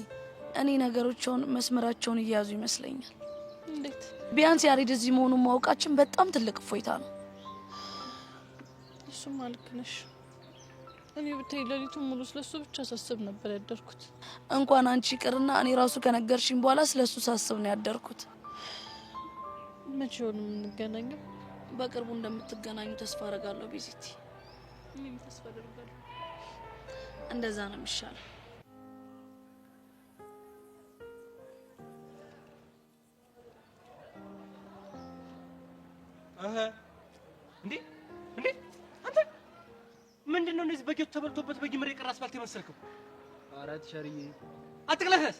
እኔ ነገሮችን መስመራቸውን እየያዙ ይመስለኛል። እንዴት? ቢያንስ ያሬድ እዚህ መሆኑን ማወቃችን በጣም ትልቅ እፎይታ ነው። እሱማ ልክ ነሽ። እኔ ብታይ ሌሊቱን ሙሉ ስለሱ ብቻ ሳስብ ነበር ያደርኩት። እንኳን አንቺ ይቅርና እኔ ራሱ ከነገርሽኝ በኋላ ስለሱ ሳስብ ነው ያደርኩት። መቼ ሆነ የምንገናኘው? በቅርቡ እንደምትገናኙ ተስፋ አደርጋለሁ ቤዚቲ። እኔም ተስፋ አደርጋለሁ። እንደዛ ነው የሚሻለው። እንዴ አንተ ምንድነው እንደዚህ በጌቱ ተበልቶበት በጅምር የቀረ አስፋልት የመሰልከው? ኧረ ቲቸርዬ አትቅለሰስ፣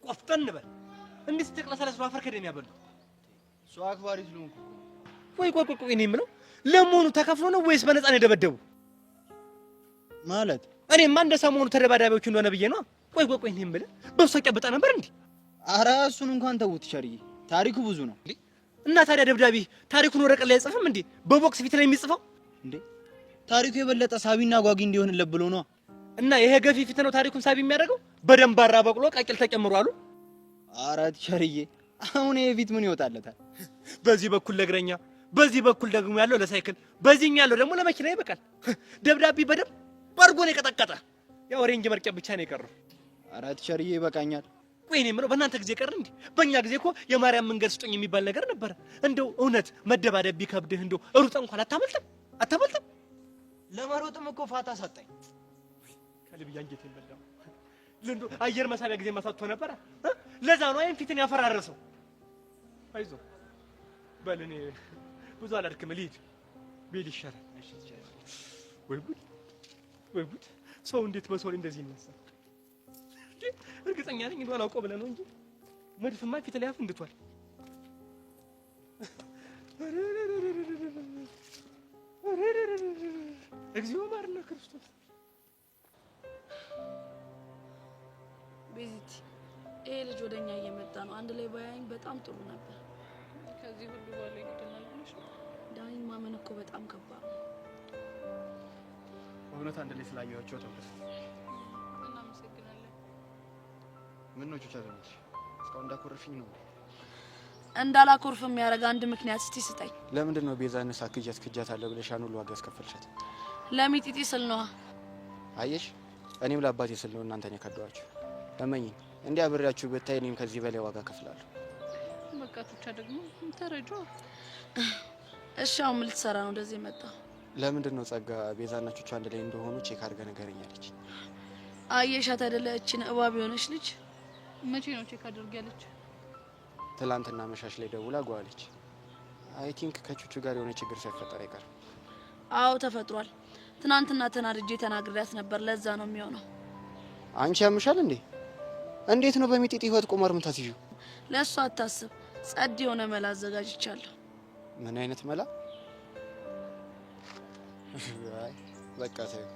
ቆፍጠን በል። እንዴት ስትቅለሰለስ ነው አፈር ከደም ያበሉ? እሱ አክባሪ ስለሆንኩ። ቆይ እኔ የምለው ለመሆኑ ተከፍሎ ነው ወይስ በነፃ ነው የደበደቡ? ማለት እኔማ እንደ ሰሞኑ ተደባዳቢዎች እንደሆነ ብዬ ነው። ቆይ እኔ የምለው በሷ ቀበጣ ነበር እንዴ? ኧረ እሱን እንኳን ተውት ቲቸርዬ፣ ታሪኩ ብዙ ነው። እና ታዲያ ደብዳቤ ታሪኩን ወረቀት ላይ አይጽፍም እንዴ? በቦክስ ፊት ላይ የሚጽፈው እንዴ? ታሪኩ የበለጠ ሳቢና ጓጊ እንዲሆንለት ብሎ ነው። እና ይሄ ገፊ ፊት ነው ታሪኩን ሳቢ የሚያደርገው? በደንባራ በቅሎ ቃቂል ተጨምሮ አሉ። ኧረ ቲቸርዬ አሁን ይሄ ፊት ምን ይወጣለታል? በዚህ በኩል ለእግረኛ፣ በዚህ በኩል ደግሞ ያለው ለሳይክል፣ በዚህኛ ያለው ደግሞ ለመኪና ይበቃል። ደብዳቤ በደንብ አድርጎ ነው የቀጠቀጠ። ያው ሬንጅ መርቂያ ብቻ ነው የቀረው። ኧረ ቲቸርዬ ይበቃኛል። ቆይ እኔ የምለው በእናንተ ጊዜ ቀር እንዴ? በእኛ ጊዜ እኮ የማርያም መንገድ ስጡኝ የሚባል ነገር ነበረ። እንደው እውነት መደባደብ ቢከብድህ እንደው ሩጠህ እንኳን አታመልጥም። ለመሮጥም እኮ ፋታ ሰጠኝ። ከልብ አንጀቴን በላው። ለንዶ አየር መሳቢያ ጊዜ ማሳጥቶ ነበረ። ለዛ ነው አይን ፊትን ያፈራረሰው። አይዞህ በል እኔ ብዙ አላድክም፣ ልሂድ ቤት ይሻላል። ወይ ጉድ! ሰው እንዴት በሰው ላይ እንደዚህ ይነሳል? እርግጠኛ ነኝ እንደው አላውቀው ብለህ ነው እንጂ መድፍማ ፊት ላይ አፍንድቷል። እግዚኦ ማርና ክርስቶስ። ቤዚቲ ይሄ ልጅ ወደኛ እየመጣ ነው። አንድ ላይ ባያይኝ በጣም ጥሩ ነበር። ከዚህ ሁሉ በኋላ ይገደናል ብለሽ ነው? ዳኒን ማመን እኮ በጣም ከባድ ነው። እውነት አንድ ላይ ስላየኋቸው ተብለሽ እናመሰግናለን። ምን ነው ቹቻ ዘመች እስካሁን እንዳኮረፍኝ ነው? እንዳላኮርፍ የሚያደርግ አንድ ምክንያት እስቲ ስጠኝ። ለምንድን ነው ቤዛን ሳክጃት አለ ብለሽ ያን ሁሉ ዋጋ ያስከፈልሻት? ለሚጢጢ ስል ነዋ። አየሽ፣ እኔም ለአባቴ ስል ነው እናንተን የከዳኋችሁ። እመኚኝ፣ እንዲህ አብሬያችሁ ብታይ እኔም ከዚህ በላይ ዋጋ ከፍላለሁ። በቃ ቹቻ ደግሞ ተረጇ። እሺ አሁን ምን ልትሰራ ነው እንደዚህ መጣ? ለምንድን ነው ጸጋ ቤዛና ቹቻ አንድ ላይ እንደሆኑ ቼክ አድርገህ ንገረኝ አለች። አየሻት አይደለ እቺን እባብ የሆነች ልጅ? መቼ ነው ቼክ አድርጊያለች? ትላንትና መሻሽ ላይ ደውላ ጓለች። አይ ቲንክ ከቹቹ ጋር የሆነ ችግር ሳይፈጠር አይቀርም። አዎ ተፈጥሯል። ትናንትና ተናድጄ ተናግሬያት ነበር። ለዛ ነው የሚሆነው። አንቺ ያምሻል እንዴ? እንዴት ነው በሚጢጢ ህይወት ቁማር የምታስይው? ለእሱ አታስብ፣ ጸድ የሆነ መላ አዘጋጅቻለሁ። ምን አይነት መላ? አይ በቃ ተይው።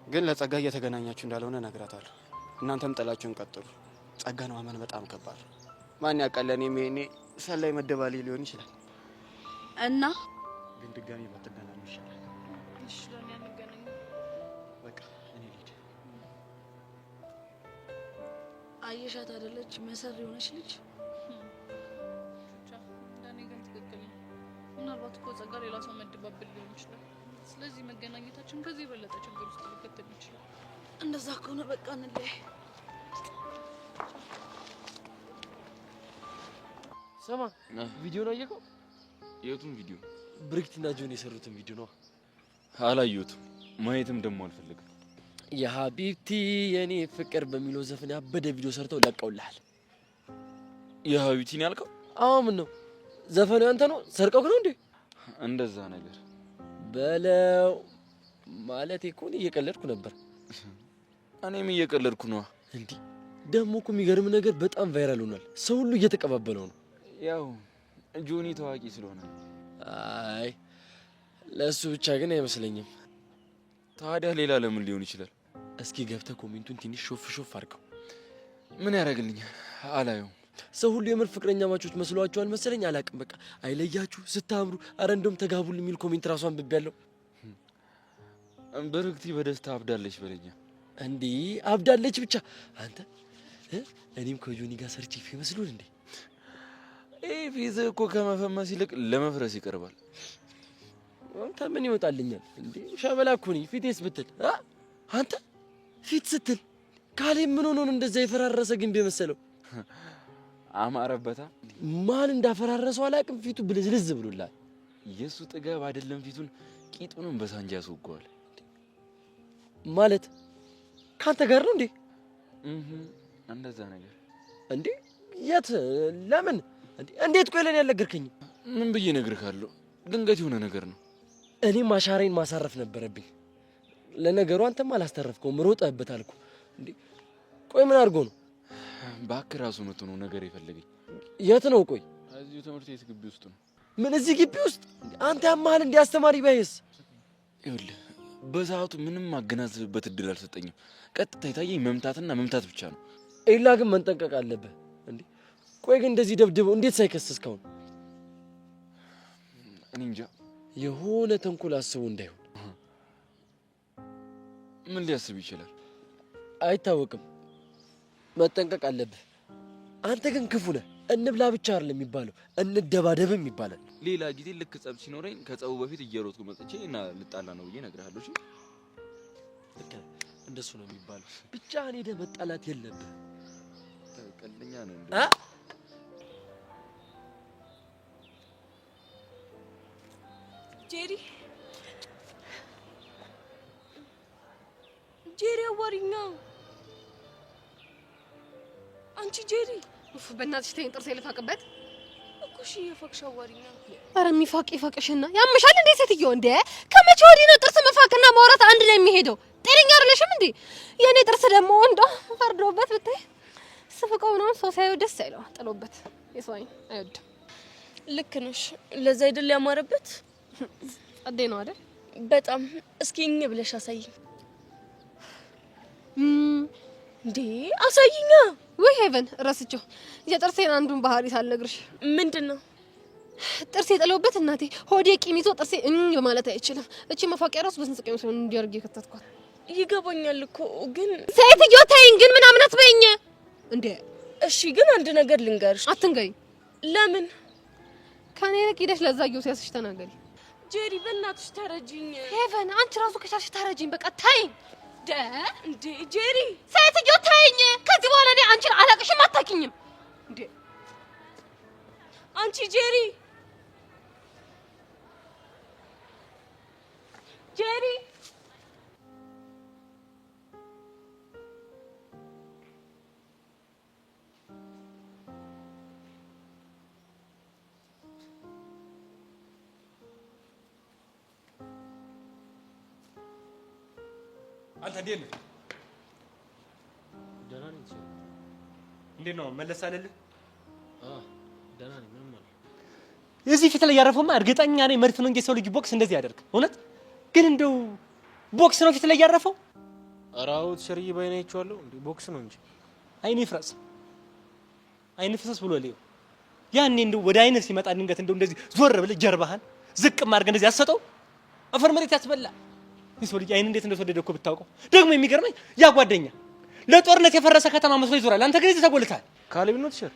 ግን ለጸጋ እየተገናኛችሁ እንዳልሆነ እነግራታለሁ። እናንተም ጥላችሁን ቀጥሉ። ጸጋን ማመን በጣም ከባድ ነው። ማን ያውቃል? እኔም ይሄኔ ሰላይ መደባሌ ሊሆን ይችላል። እና ግን ድጋሚ ባትገናኙ ይሻላል። እሺ ለኔ አንገናኝ። በቃ እኔ ልሂድ። አየሻት አይደለች መሰሪ የሆነች ልጅ? ቹቻ ለኔ ግን ትክክል ነው። ምናልባት እኮ ጸጋ ሌላ ሰው መደባበል ሊሆን ይችላል። ስለዚህ መገናኘታችን ከዚህ የበለጠ ችግር ውስጥ ሊከተል ይችላል። እንደዛ ከሆነ በቃ እንለያይ። ሰማ ቪዲዮ ነው አየከው? የቱን ቪዲዮ? ብሪክትና ጆን የሰሩትን ቪዲዮ ነው። አላየሁትም፣ ማየትም ደግሞ አልፈልግም። የሀቢብቲ የኔ ፍቅር በሚለው ዘፈን ያበደ ቪዲዮ ሰርተው ለቀውልሃል። የሀቢብቲን ያልከው? አዎ ምን ነው ዘፈኑ ያንተ ነው? ሰርቀው ነው እንዴ? እንደዛ ነገር በለው ማለት እኮ ነው። እየቀለድኩ ነበር። እኔም እየቀለድኩ ነው። እንዴ ደግሞ እኮ የሚገርም ነገር በጣም ቫይራል ሆኗል። ሰው ሁሉ እየተቀባበለው ነው። ያው ጆኒ ታዋቂ ስለሆነ። አይ ለሱ ብቻ ግን አይመስለኝም። ታዲያ ሌላ ለምን ሊሆን ይችላል? እስኪ ገብተህ ኮሜንቱን ትንሽ ሾፍ ሾፍ አድርገው። ምን ያደርግልኛል? አላየውም። ሰው ሁሉ የምር ፍቅረኛ ማቾች መስሏቸዋል መሰለኝ። አላቅም። በቃ አይለያችሁ፣ ስታምሩ፣ አረ እንደውም ተጋቡል የሚል ኮሜንት ራሱ አንብቤያለሁ። ብርክቲ በደስታ አብዳለች በለኛ። እንዴ አብዳለች ብቻ አንተ እኔም ከጆኒ ጋር ሰርቼ ፌመስ ልሆን እንዴ? ፊት እኮ ከመፈመስ ይልቅ ለመፍረስ ይቀርባል። አንተ ምን ይወጣልኛል እንዴ? ሸበላ እኮ ነኝ። ፊቴስ ብትል አንተ ፊት ስትል ካሌ ምን ሆኖ ነው እንደዛ የፈራረሰ ግንብ የመሰለው? አማረበታ። ማን እንዳፈራረሰው አላቅም። ፊቱ ብልዝልዝ ብሎላል። የሱ ጥጋብ አይደለም ፊቱን ቂጡንም በሳንጃ ያስወገዋል። ማለት ካንተ ጋር ነው እንዴ? እንደዛ ነገር እንዴ? የት? ለምን? እንዴት? ቆይ ለኔ ያልነገርከኝም? ምን ብዬ እነግርሃለሁ? ድንገት የሆነ ነገር ነው። እኔም ማሻሬን ማሳረፍ ነበረብኝ። ለነገሩ አንተም አላስተረፍከውም፣ ሮጠህበታል እኮ። እንዴ ቆይ ምን አድርጎ ነው? እባክህ ራሱ መጥቶ ነው ነገር የፈለገኝ። የት ነው? ቆይ እዚሁ ትምህርት ቤት ግቢ ውስጥ ነው። ምን እዚህ ግቢ ውስጥ? አንተ ያማል እንዴ? አስተማሪ ባይስ? ይኸውልህ በሰዓቱ ምንም ማገናዘብበት እድል አልሰጠኝም። ቀጥታ የታየኝ መምታትና መምታት ብቻ ነው። ኤላ ግን መንጠንቀቅ አለብህ እንዴ። ቆይ ግን እንደዚህ ደብድበው እንዴት ሳይከስ እስካሁን? እኔ እንጃ። የሆነ ተንኮል አስቦ እንዳይሆን። ምን ሊያስብ ይችላል? አይታወቅም። መጠንቀቅ አለብህ። አንተ ግን ክፉ ነህ። እንብላ ብቻ አይደለም የሚባለው፣ እንደባደብም ይባላል። ሌላ ጊዜ ልክ ጸብ ሲኖረኝ ከጸቡ በፊት እየሮጥኩ መጥቼ እና ልጣላ ነው ብዬ እነግርሃለሁ። እሺ ልክ እንደሱ ነው የሚባለው። ብቻ እኔ ሄደህ መጣላት የለብህ። ቀልደኛ ነው እንዴ? ጄሪ ጄሪ አዋሪኛ አንቺ ጄሪ ኡፍ በእናትሽ ተይኝ። ጥርሴ ልፋቅበት እኮ እሺ የፋቅሽ አዋሪኛ። ኧረ የሚፋቅ ይፋቅሽና ያምሻል እንዴ ሴትዮ? እንዴ ከመቼ ወዲህ ነው ጥርስ መፋቅና ማውራት አንድ ላይ የሚሄደው? ጤነኛ አይደለሽም እንዴ? የኔ ጥርስ ደግሞ እንደው ፈርዶበት ብታይ ስፍቀው ነው ሰው ሳይው ደስ አይለው ጥሎበት የሰው አይን አይወድም። ልክ ነሽ። ለዛ አይደል ያማረበት? ጸዴ ነው አይደል? በጣም እስኪ እኝ ብለሽ አሳይኝ። እንዴ አሳይኛ። ወይ ሄቨን ረስቸው የጥርሴን አንዱን ባህሪ ሳልነግርሽ። ምንድነው? ጥርሴ ጥለውበት እናቴ ሆዴ ቂም ይዞ ጥርሴ በማለት አይችልም። እቺ መፋቂያ ራሱ በስንት ቀን ነው እንዲያርግ የከተትኳት። ይገባኛል እኮ ግን ሴትዮ ተይኝ ግን ምናምን አትበይኝ እንዴ። እሺ ግን አንድ ነገር ልንገርሽ። አትንገሪኝ። ለምን? ከኔ ልክ ሄደሽ ለዛየው ሲያስሽ ተናገሪ። ጄሪ በእናትሽ ተረጂኝ። ሄቨን አንቺ ራሱ ከቻልሽ ተረጂኝ። በቃ ተይኝ እንዴ ጄሪ ሴትዮ ተይኝ። ከዚህ በኋላ እኔ አንቺን አላቅሽም አታውቂኝም እንዴ። አንቺ ጄሪ ጄሪ አንተ እንዴት ነህ? ደህና ነኝ። እንዴት ነው መለስ አለልህ? ደህና ነኝ። ምንም አለ የዚህ ፊት ላይ ያረፈውማ እርግጠኛ ነኝ መድፍ ነው እንጂ ሰው ልጅ ቦክስ እንደዚህ ያደርግ። እውነት ግን እንደው ቦክስ ነው ፊት ላይ ያረፈው? አራው ትሸርይ ባይኔ አይቼዋለሁ። እንዴ ቦክስ ነው እንጂ አይኔ ፍረስ ብሎ ልየው። ያኔ እንደው ወደ አይነ ሲመጣ ድንገት እንደው እንደዚህ ዞር ብለህ ጀርባህን ዝቅ ማድረግ እንደዚህ ያሰጠው አፈር መሬት ያስበላ። ይሄ ልጅ አይን እንዴት እንደተወደደ እኮ ብታውቀው። ደግሞ የሚገርመኝ ያ ጓደኛ ለጦርነት የፈረሰ ከተማ መስሎ ይዞራል። አንተ ግን እዚህ ተጎልተሃል። ካሌብ ነው ትሸር።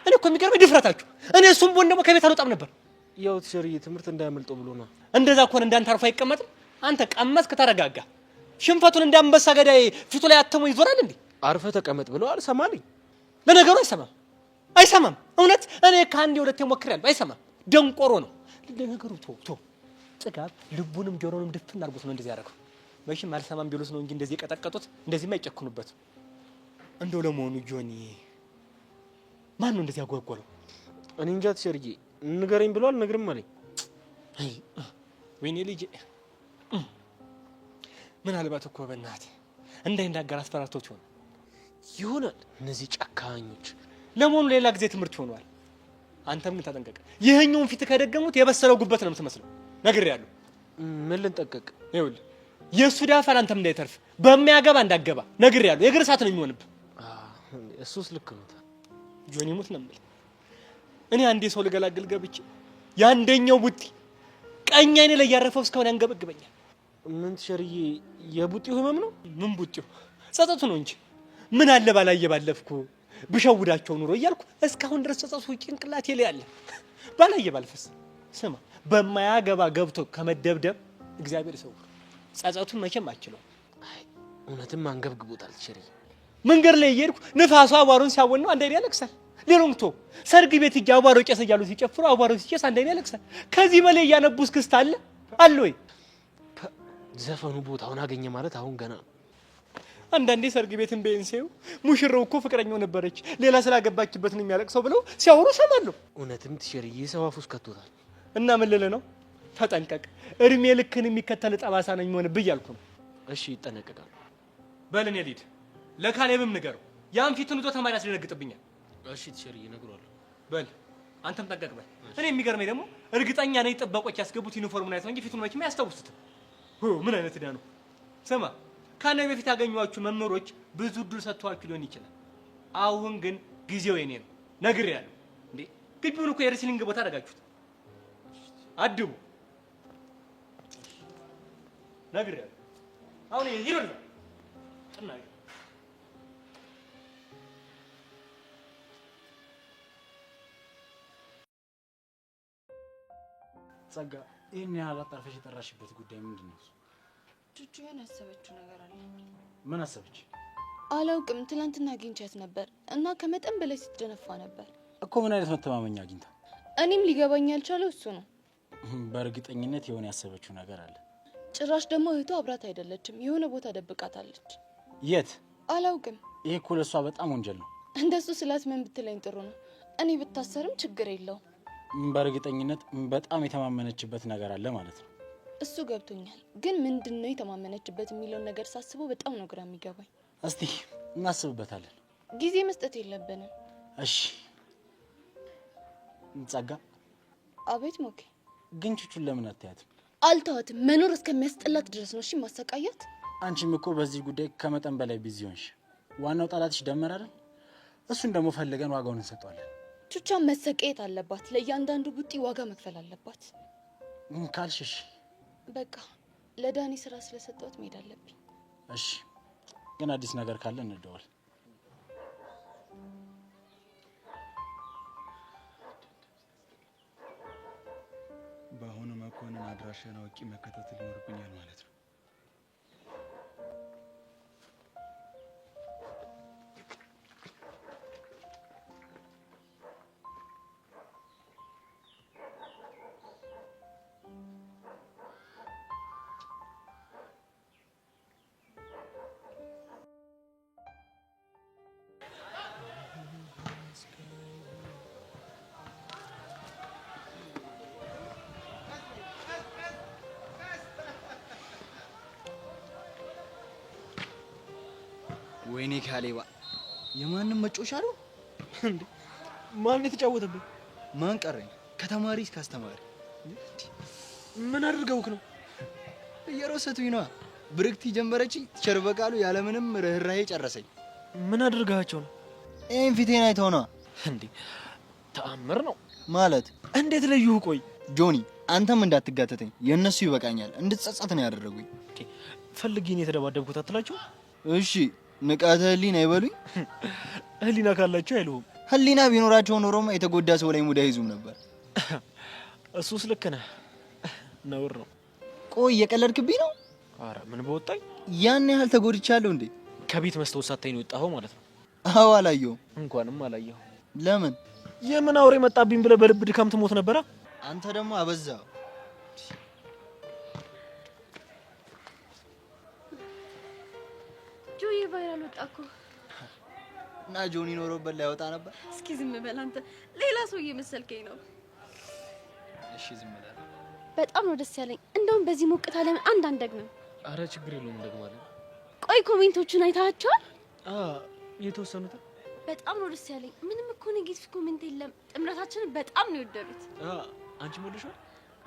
እኔ እኮ የሚገርመኝ ድፍረታችሁ። እኔ እሱም ቦን ደግሞ ከቤት አልወጣም ነበር። ያው ትሸርይ ትምህርት እንዳያመልጠው ብሎ ነው። እንደዛ ከሆነ እንዳንተ አርፎ አይቀመጥም። አንተ ቀመስክ ተረጋጋ። ሽንፈቱን እንዳንበሳ ገዳይ ፊቱ ላይ አተሞ ይዞራል እንዴ። አርፈ ተቀመጥ ብለው አልሰማልኝ። ለነገሩ አይሰማም። እውነት እኔ ከአንዴ ሁለቴ ሞክሬያለሁ። አይሰማም። ደንቆሮ ነው። ለነገሩ ቶ ጽጋብ ልቡንም ጆሮንም ድፍን አድርጎት ነው እንደዚህ ያደረገው። መቼም አልሰማም ቢሉት ነው እንጂ እንደዚህ የቀጠቀጡት እንደዚህማ አይጨክኑበት። እንደው ለመሆኑ ጆኒ ማን ነው እንደዚህ ያጓጓለው? እኔ እንጃ ትሸርዬ ንገረኝ ብሏል። ነግርም አለኝ። ወይኔ ልጅ ምናልባት እኮ በእናትህ እንዳይናገር አስፈራርቶት ይሆናል። እነዚህ ጨካኞች። ለመሆኑ ሌላ ጊዜ ትምህርት ይሆናል። አንተም ግን ተጠንቀቅ። ይሄኛውን ፊት ከደገሙት የበሰለው ጉበት ነው የምትመስለው። ነግሬያለሁ። ምን ልንጠቀቅ? ይኸውልህ የእሱ ዳፈር አንተም እንዳይተርፍ በሚያገባ እንዳገባ ነግሬያለሁ። የእግር እሳት ነው የሚሆንብህ። እሱስ ልክ ነው። ጆኒ ሙት ነው የምልህ። እኔ አንዴ ሰው ልገላግል ገብቼ የአንደኛው ቡጢ ቀኝ አይኔ ላይ ያረፈው እስካሁን ያንገበግበኛል። ምን ትሸርዬ የቡጢው ህመም ነው? ምን ቡጢው ጸጸቱ ነው እንጂ ምን አለ ባላየ ባለፍኩ ብሸውዳቸው ኑሮ እያልኩ እስካሁን ድረስ ጸጸቱ ጭንቅላቴ ላይ አለ። ባላየ ባልፈስ ስማ በማያገባ ገብቶ ከመደብደብ እግዚአብሔር ይሰውር። ጸጸቱን መቼም አችለው። እውነትም አንገብግቦታል ትሸርዬ። መንገድ ላይ እየሄድኩ ንፋሱ አቧሩን ሲያወን ነው አንድ አይኔ ያለቅሳል። ሌሎንግቶ ሰርግ ቤት እያ አቧሮ ጨሰ እያሉ ሲጨፍሩ አቧሮ ሲጨስ አንድ አይኔ ያለቅሳል። ከዚህ በላይ እያነቡ እስክስታ አለ ወይ? ዘፈኑ ቦታውን አገኘ ማለት አሁን ገና ነው። አንዳንዴ ሰርግ ቤትን በእንሴው ሙሽራው እኮ ፍቅረኛው ነበረች ሌላ ስላገባችበት ነው የሚያለቅሰው ብለው ሲያወሩ ሰማለሁ። እውነትም ትሸርዬ ሰው አፍ ውስጥ ከቶታል። እና ምን ልልህ ነው? ተጠንቀቅ። እድሜ ልክን የሚከተል ጠባሳ ነው የሚሆንብህ እያልኩ ነው። እሺ ይጠነቀቃሉ። በል እኔ ልሂድ። ለካሌብም ንገረው። ያን ፊቱን ይዞ ተማሪ ያስደነግጥብኛል። እሺ ትሸርዬ እነግረዋለሁ። በል አንተም ጠንቀቅ በል። እኔ የሚገርመኝ ደግሞ እርግጠኛ ነኝ ጥበቆች ያስገቡት ዩኒፎርሙን አይተው እንጂ ፊቱን መቼም አያስታውሱትም። ምን አይነት ዕዳ ነው? ስማ ከኔ በፊት ያገኟችሁ መምህሮች ብዙ እድል ሰጥተዋችሁ ሊሆን ይችላል። አሁን ግን ጊዜው የኔ ነው። ነግሬያለሁ። እንዴ ግቢውን እኮ የሬስሊንግ ቦታ አደረጋችሁት። አድቡ። ነግሬያለሁ። አሁን ይሄ ጥናይ ጸጋ ይሄን ያህል አጣርፈሽ የጠራሽበት ጉዳይ ምንድን ነው? ቹቹ የሆነ ያሰበችው ነገር አለ። ምን አሰበች? አላውቅም። ትላንትና አግኝቻት ነበር እና ከመጠን በላይ ስትደነፋ ነበር እኮ። ምን አይነት መተማመኛ አግኝታ? እኔም ሊገባኝ ያልቻለው እሱ ነው። በእርግጠኝነት የሆነ ያሰበችው ነገር አለ። ጭራሽ ደግሞ እህቷ አብራት አይደለችም። የሆነ ቦታ ደብቃታለች። የት? አላውቅም። ይሄ እኮ ለእሷ በጣም ወንጀል ነው። እንደሱ ስላት ምን ብትለኝ ጥሩ ነው? እኔ ብታሰርም ችግር የለውም። በእርግጠኝነት በጣም የተማመነችበት ነገር አለ ማለት ነው። እሱ ገብቶኛል። ግን ምንድነው የተማመነችበት የሚለውን ነገር ሳስበው በጣም ነው ግራ የሚገባኝ። እስቲ እናስብበታለን። ጊዜ መስጠት የለብንም። እሺ ጸጋ። አቤት ሞኬ። ግን ቹቹን ለምን አትያትም? አልተዋትም። መኖር እስከሚያስጠላት ድረስ ነው። እሺ ማሰቃያት። አንቺም እኮ በዚህ ጉዳይ ከመጠን በላይ ቢዚ ሆንሽ። ዋናው ጠላትሽ ደመር አይደል? እሱን ደግሞ ፈልገን ዋጋውን እንሰጠዋለን። ቹቻ መሰቀየት አለባት። ለእያንዳንዱ ቡጢ ዋጋ መክፈል አለባት። ካልሽሽ በቃ ለዳኒ ስራ ስለሰጠሁት መሄድ አለብኝ። እሺ፣ ግን አዲስ ነገር ካለ እንደዋል። በአሁኑ መኮንን አድራሻን አውቄ መከታተል ይኖርብኛል ማለት ነው። ወይኔ ካሌባ የማንም መጮሻ ነው እንዴ? ማን የተጫወተብህ? ማን ቀረኝ? ከተማሪ እስከ አስተማሪ። ምን አድርገውክ ነው? እየሮሰቱኝ ነዋ። ብርክቲ ጀመረችኝ፣ ቲቸር በቃሉ ያለምንም ርህራሄ ጨረሰኝ። ምን አድርጋቸው ነው? ይሄን ፊቴን አይተው ነዋ። እንዴ ተአምር ነው ማለት። እንዴት ለዩህ? ቆይ ጆኒ፣ አንተም እንዳትጋተተኝ፣ የነሱ ይበቃኛል። እንድትጸጸት ነው ያደረጉኝ። ፈልጌ ነው የተደባደብኩት አትላቸው? እሺ ንቃተ ህሊና አይበሉኝ። ህሊና ካላቸው አይሉም። ህሊና ቢኖራቸው ኖሮማ የተጎዳ ሰው ላይ ሙዳ ይዙም ነበር። እሱስ ልክ ነህ፣ ነውር ነው። ቆይ እየቀለድክብኝ ነው? አረ ምን በወጣኝ። ያን ያህል ተጎድቻለሁ እንዴ? ከቤት መስታወት ሳታይ ነው የወጣኸው ማለት ነው? አዎ አላየሁም። እንኳንም አላየሁ። ለምን? የምን አውሬ መጣብኝ ብለህ በልብ ድካም ትሞት ነበረ። አንተ ደግሞ አበዛው። ጆዬ ቫይራል ወጣ እኮ እና ጆኒ ኖሮበት ላይ ወጣ ነበር። እስኪ ዝም በል አንተ፣ ሌላ ሰው እየመሰልከኝ ነው። እሺ ዝም በል። በጣም ነው ደስ ያለኝ። እንደውም በዚህ ሞቅታ ለምን አንድ አንደግም? አረ ችግር የለውም እንደግማለን። ቆይ ኮሜንቶቹን አይታቸዋል? የተወሰኑት በጣም ነው ደስ ያለኝ። ምንም እኮ ኔጌቲቭ ኮሜንት የለም። ጥምረታችንን በጣም ነው የወደዱት። አንቺ ሞልሻል?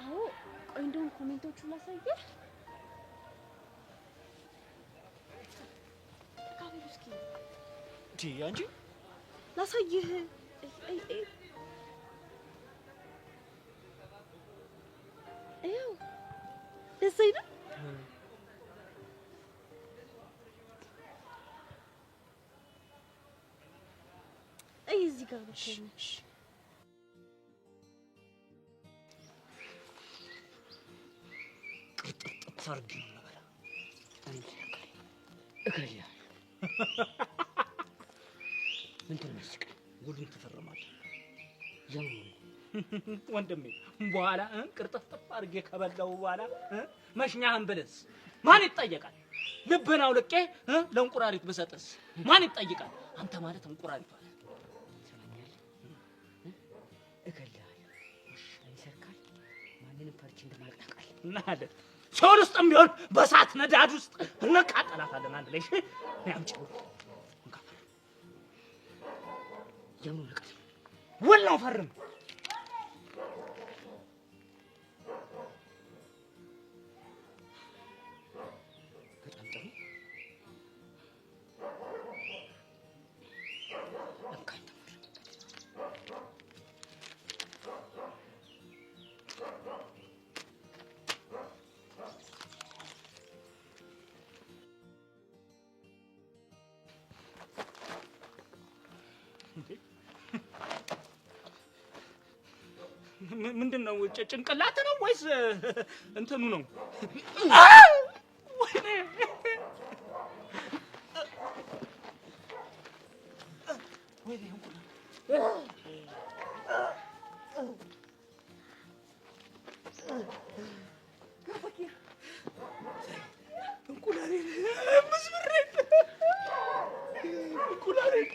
አዎ። ቆይ እንደውም ኮሜንቶቹን ላሳየህ። አንቺ ላሳየህ። ይኸው ደስ አይልም? እዚህ ጋር ነው። ቅጥቅጥ ሰርግ ነው ነገር እከያ ምን ተመስክ ጉዱን ተፈረማለህ። ያው ወንድሜ በኋላ ቅርጥፍጥፍ አድርጌ ከበላው በኋላ መሽኛህን ብልስ ማን ይጠየቃል? ልብህን አውልቄ ለእንቁራሪት ብሰጥስ ማን ይጠይቃል? አንተ ማለት እንቁራሪት ማለት እከልሃለሁ። ይሰርካል ማንንም ፈርቼ እንደማልጠቃል እናለ ሲኦል ውስጥም ቢሆን በእሳት ነዳድ ውስጥ እንቃጠላታለን አንድ ላይ። ያምጪው የምን ልቀት ወላው ፈርም በጣም ጥሩ ምንድነው? ጭንቅላት ነው ወይስ እንትኑ ነው? ወይኔ ወይኔ እንቁላሌን ምስብሬን እንቁላሌን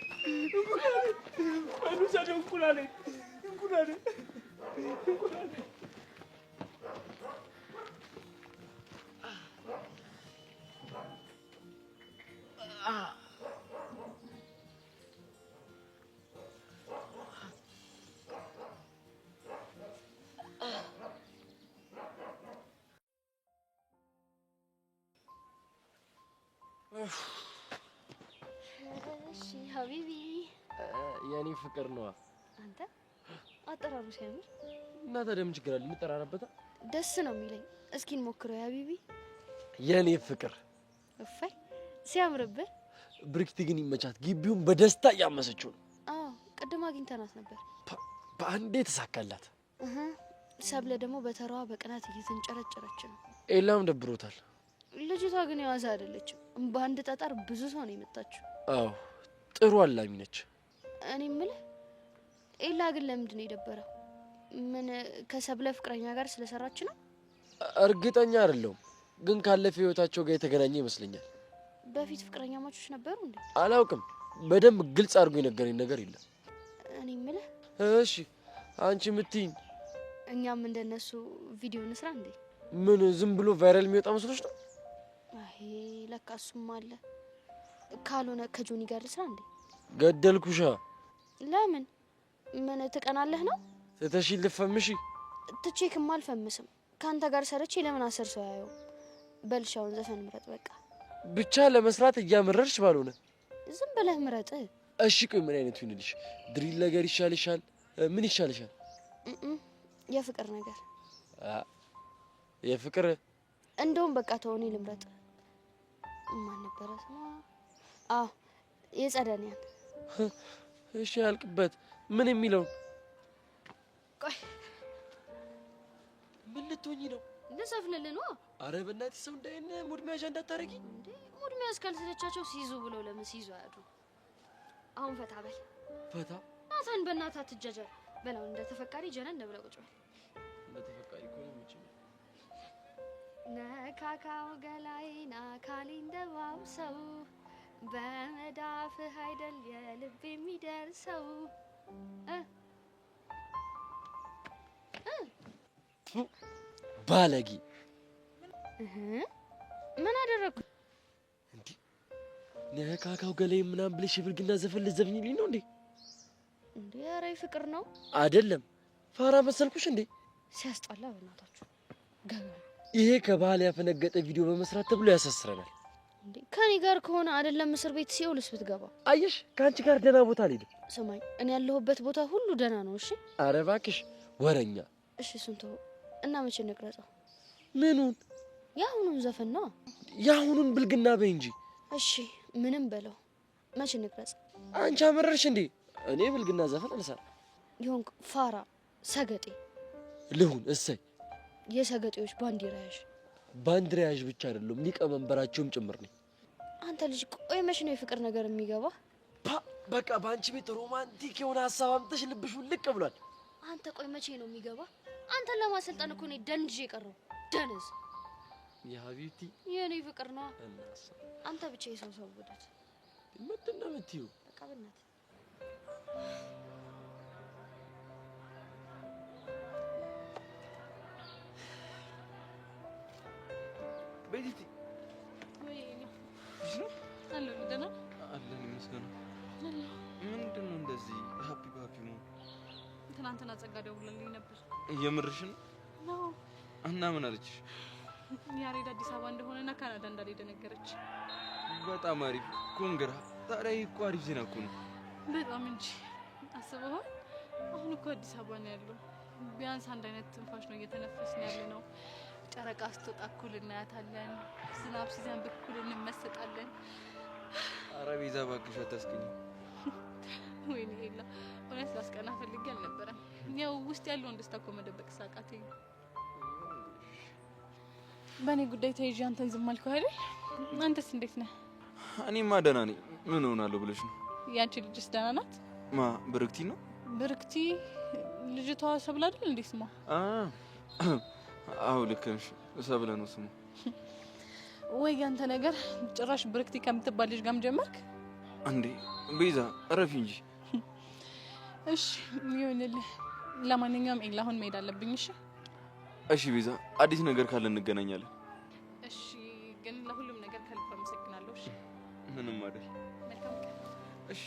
አሉሳደ እንቁላሌን እሺ ሀቢቢ የኔ ፍቅር ነው። አንተ አጠራሩ ሲያምር እና ታዲያ ምን ችግር አለ? እንጠራራበታ። ደስ ነው የሚለኝ። እስኪ እንሞክረው ያ ቢቢ። የኔ ፍቅር እፋይ ሲያምርብህ። ብርክቲ ግን ይመቻት፣ ግቢውን በደስታ እያመሰችው ነው። አዎ ቅድም አግኝተናት ነበር። በአንዴ ተሳካላት። ሰብለ ደግሞ በተራዋ በቅናት እየተንጨረጨረች ነው። ኤላም ደብሮታል። ልጅቷ ግን የዋዛ አይደለችም። በአንድ ጠጠር ብዙ ሰው ነው የመታችው። አዎ ጥሩ አላሚ ነች። እኔ የምልህ ኤላ ግን ለምንድን ነው የደበረው? ምን ከሰብለ ፍቅረኛ ጋር ስለሰራች ነው? እርግጠኛ አይደለሁም፣ ግን ካለፈ ህይወታቸው ጋር የተገናኘ ይመስለኛል። በፊት ፍቅረኛ ማቾች ነበሩ እንዴ? አላውቅም። በደንብ ግልጽ አድርጎ የነገረኝ ነገር የለም። እኔ የምልህ እሺ አንቺ የምትይኝ እኛም እንደነሱ ቪዲዮ እንስራ እንዴ? ምን ዝም ብሎ ቫይራል የሚወጣ መስሎሽ ነው? አይ ለካ እሱም አለ። ካልሆነ ከጆኒ ጋር ልስራ እንዴ? ገደልኩሻ። ለምን? ምን ትቀናለህ ነው? ተተሺ ልፈምሺ? ትቼክም አልፈምስም። ካንተ ጋር ሰርቼ ለምን አስር ሰው ያየው? በልሻውን ዘፈን ምረጥ በቃ። ብቻ ለመስራት እያመረርሽ ባልሆነ ዝም ብለህ ምረጥ። እሺ ቆይ ምን አይነቱ ይሁንልሽ? ድሪል ነገር ይሻልሻል? ምን ይሻልሻል? የፍቅር ነገር። የፍቅር እንደውም በቃ ተውኔ ልምረጥ። ማን ነበረ ስሟ? አዎ የጸደኒያን። እሺ ያልቅበት። ምን የሚለው? ቆይ ምን ልትሆኚ ነው? ልዘፍንልህ ነው። አረ በእናትሽ ሰው እንዳይነ ሙድ መያዣ እንዳታረጊ። እንዴ ሙድ መያዝ ካልሰለቻቸው ሲይዙ ብለው ለምን ሲይዙ አያድሩ? አሁን ፈታ በል። ፈታ ናታን በእናትህ አትጃጃል። በላው እንደ ተፈቃሪ ጀነን እንደብለው ቁጭ በል። እንደ ተፈቃሪ እኮ ነው ምንጭ ነካካው ገላይና አካሌ እንደባብሰው በመዳፍህ አይደል የልብ የሚደርሰው። ባለጌ ምን አደረኩ እንዴ? ነካካው ገላይ ምናምን ብለሽ የብልግና ዘፈን ልትዘፍኝልኝ ነው እንዴ? እንዴ ኧረ ፍቅር ነው አይደለም። ፋራ መሰልኩሽ እንዴ? ሲያስጠላ በእናታችሁ ገበያ። ይሄ ከባህል ያፈነገጠ ቪዲዮ በመስራት ተብሎ ያሳስረናል። እንዴ ከኔ ጋር ከሆነ አይደለም እስር ቤት ሲኦልስ ብትገባ። አየሽ ከአንቺ ጋር ደህና ቦታ አልሄድም። ስማኝ እኔ ያለሁበት ቦታ ሁሉ ደህና ነው። እሺ ኧረ እባክሽ ወረኛ። እሺ ስንቱ እና መቼ እንቅረጸው? ምኑን? የአሁኑን ዘፈን ነው። የአሁኑን ብልግና በይ እንጂ። እሺ ምንም በለው። መቼ እንቅረጽ? አንቺ አመረርሽ እንዴ? እኔ ብልግና ዘፈን አልሰራም። ይሁን ፋራ ሰገጤ ልሁን። እሰይ የሰገጤዎች ባንዲራ ያዥ። ባንዲራ ያዥ ብቻ አይደለም ሊቀመንበራቸውም ጭምር ነኝ። አንተ ልጅ ቆይ መቼ ነው የፍቅር ነገር የሚገባ? በቃ በአንቺ ቤት ሮማንቲክ የሆነ ሀሳብ አምጥተሽ ልብሽ ውልቅ ብሏል። አንተ ቆይ መቼ ነው የሚገባ? አንተን ለማሰልጠን እኮ ነው ደንጅ የቀረው ደነዝ። የሀቢብቲ የኔ ፍቅር ነው። አንተ ብቻ የሰው ሰው ወደድ ምንድን ነው የምትይው? በቃ በእናትህ ቤቲ ወይ አሎ ደህና አለን ይመስገን። ምንድን ነው እንደዚህ ሃፒ ሃፒ ነው? ትናንትና ጸጋ ደውላልኝ ነበር። የምርሽን ነው? እና ምን አለችሽ? ያሬድ አዲስ አበባ እንደሆነና ካናዳ እንዳልሄደ ነገረች። በጣም አሪፍ ኮንግራ። ታዲያ እኮ አሪፍ ዜና እኮ ነው። በጣም እንጂ አስበኸዋል? አሁን እኮ አዲስ አበባ ነው ያለው። ቢያንስ አንድ አይነት ትንፋሽ ነው እየተነፈስን ያለ ነው። ጨረቃ ስትወጣ እኩል እናያታለን። ዝናብ ሲዘንብ እኩል እንመሰጣለን። ኧረ ቤዛ እባክሽ አታስቀኝ። ወይኔ ኤላ እውነት ላስቀና ፈልጌ አልነበረም። ያው ውስጥ ያለውን ደስታ እኮ መደበቅ ሳቃተኝ። በእኔ ጉዳይ ተይዤ አንተን ዝም አልኩህ አይደል? አንተስ እንዴት ነህ? እኔማ ደህና ነኝ። ምን እሆናለሁ ብለሽ ነው? ያንቺ ልጅስ ደህና ናት? ማ ብርክቲ ነው? ብርክቲ ልጅቷ ሰብለ አይደል እንዴ ስሟ? አዎ ልክ ነሽ፣ ሰብለ ነው ስሟ። ወይ ያንተ ነገር ጭራሽ ብርክቲ ከምትባል ልጅ ጋርም ጀመርክ እንዴ? ቤዛ እረፊ እንጂ። እሺ ይሁንልህ። ለማንኛውም ኤላ አሁን መሄድ አለብኝ። እሺ እሺ ቤዛ፣ አዲስ ነገር ካለ እንገናኛለን። እሺ ግን ለሁሉም ነገር ከልብ አመሰግናለሁ። እሺ ምንም አይደል። መልካም ቀን። እሺ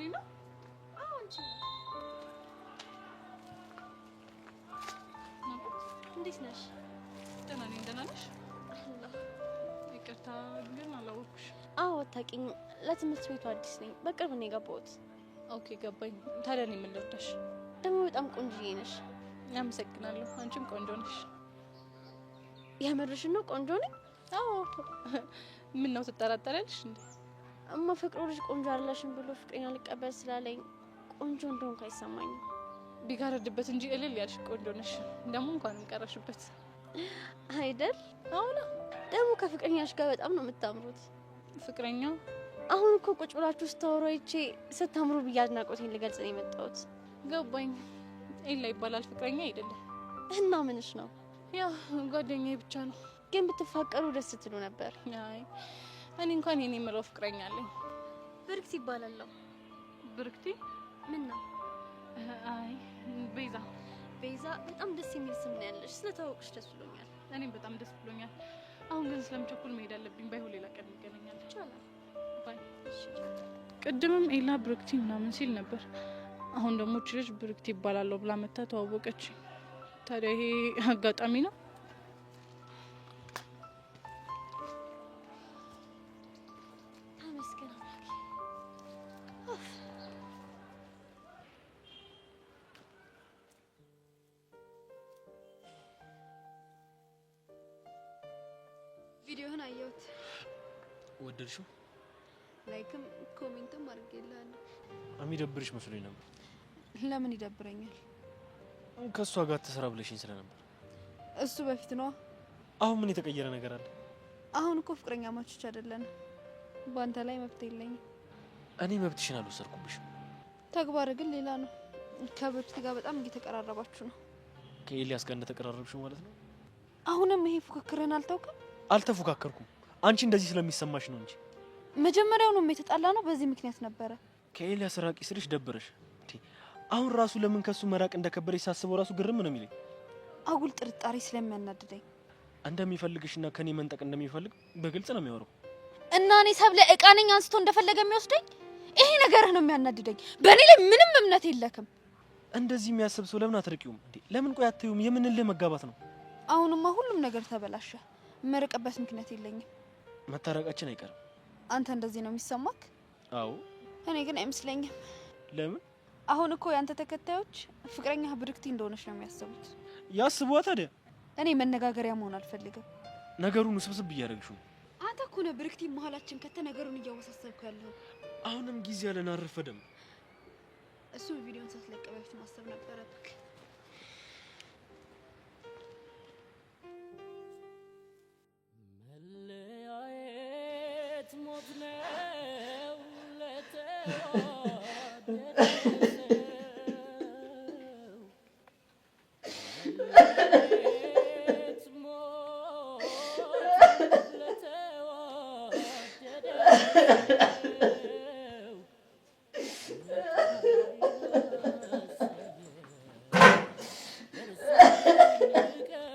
ነው? አዎ አንቺ ነው። እንዴት ነሽ? ደህና ነኝ። ደህና ነሽ? ይቅርታ ግን አላወኩሽ። አዎ አታውቂኝም። ለትምህርት ቤቱ አዲስ ነኝ። በቅርብ ነው የገባሁት። ኦኬ ገባኝ። ታዲያ እኔ ምን ልርዳሽ? ደግሞ በጣም ቆንጆዬ ነሽ። አመሰግናለሁ። አንቺም ቆንጆ ነሽ። የምርሽን ነው? ቆንጆ ነኝ? አዎ። ምን ነው ትጠራጠሪያለሽ እንዴ? እማፈቅረው ልጅ ቆንጆ አይደለሽም ብሎ ፍቅረኛ ልቀበል ስላለኝ ቆንጆ እንደሆንኩ አይሰማኝም። ቢጋረድበት እንጂ እልል ያልሽ ቆንጆ ነሽ። ደግሞ እንኳንም ቀረሽበት አይደል? አሁን ደግሞ ከፍቅረኛሽ ጋር በጣም ነው የምታምሩት። ፍቅረኛ? አሁን እኮ ቁጭ ብላችሁ ስታወሩ አይቼ ስታምሩ ብዬ አድናቆቴን ልገልጽ ነው የመጣሁት። ገባኝ። ኤላ ይባላል። ፍቅረኛ አይደለም። እና ምንሽ ነው? ያው ጓደኛዬ ብቻ ነው። ግን ብትፋቀሩ ደስ ትሉ ነበር። አይ እኔ እንኳን የኔ ምለው ፍቅረኛ አለኝ። ብርክቲ ይባላለሁ። ብርክቲ? ምን ነው? አይ ቤዛ። ቤዛ በጣም ደስ የሚል ስም ነው ያለሽ። ስለተዋወቅሽ ደስ ብሎኛል። እኔም በጣም ደስ ብሎኛል። አሁን ግን ስለምቸኩል መሄድ አለብኝ። ባይሆን ሌላ ቀን እንገናኛለን። ይቻላል። ባይ። ቅድምም ኤላ ብርክቲ ምናምን ሲል ነበር። አሁን ደግሞ እቺ ልጅ ብርክቲ ይባላለሁ ብላ መታ ተዋወቀች። ታዲያ ይሄ አጋጣሚ ነው? ተመስገን አምላኬ። ቪዲዮህን አየሁት። ወደድሽው? ላይክም ኮሜንትም አድርጌልሃለሁ። የሚደብርሽ መስሎኝ ነበር። ለምን ይደብረኛል? ከሷ ጋር ተሰራ ብለሽኝ ስለነበር። እሱ በፊት ነው። አሁን ምን የተቀየረ ነገር አለ? አሁን እኮ ፍቅረኛ ማቾች አይደለን። ባንተ ላይ መብት የለኝም። እኔ መብትሽን አልወሰድኩብሽም። ተግባር ግን ሌላ ነው። ከብርክቲ ጋር በጣም እየተቀራረባችሁ ነው። ከኤልያስ ጋር እንደተቀራረብሽው ማለት ነው? አሁንም ይሄ ፉክክርን አልታውቅም። አልተፎካከርኩም። አንቺ እንደዚህ ስለሚሰማሽ ነው እንጂ መጀመሪያውንም የተጣላ ነው በዚህ ምክንያት ነበረ። ከኤልያስ ራቂ ስልሽ ደበረሽ። አሁን ራሱ ለምን ከሱ መራቅ እንደከበረሽ ሳስበው ራሱ ግርም ነው የሚለኝ። አጉል ጥርጣሬ ስለሚያናድደኝ። እንደሚፈልግሽና ከኔ መንጠቅ እንደሚፈልግ በግልጽ ነው የሚያወራው። እና እኔ ሰብለ እቃ ነኝ አንስቶ እንደፈለገ የሚወስደኝ? ይሄ ነገርህ ነው የሚያናድደኝ። በእኔ ላይ ምንም እምነት የለክም። እንደዚህ የሚያስብ ሰው ለምን አትርቂውም እንዴ? ለምን ቆይ አትዩም? የምንልህ መጋባት ነው። አሁንማ ሁሉም ነገር ተበላሸ። መርቀበት ምክንያት የለኝም። መታረቃችን አይቀርም። አንተ እንደዚህ ነው የሚሰማክ? አዎ። እኔ ግን አይመስለኝም። ለምን? አሁን እኮ ያንተ ተከታዮች ፍቅረኛ ብርክቲ እንደሆነች ነው የሚያስቡት። ያስቡዋ ታዲያ። እኔ መነጋገሪያ መሆን አልፈልግም። ነገሩን ውስብስብ እያደረግሽው። አንተ እኮ ነው ብርክቲ መሀላችን ከተ ነገሩን እያወሳሰብኩ ያለው። አሁንም ጊዜ ያለን አረፈደም። እሱ ቪዲዮን ሳትለቅ በፊት ማሰብ ነበረብክ። መለያየት ሞት ነው ለተዋደደ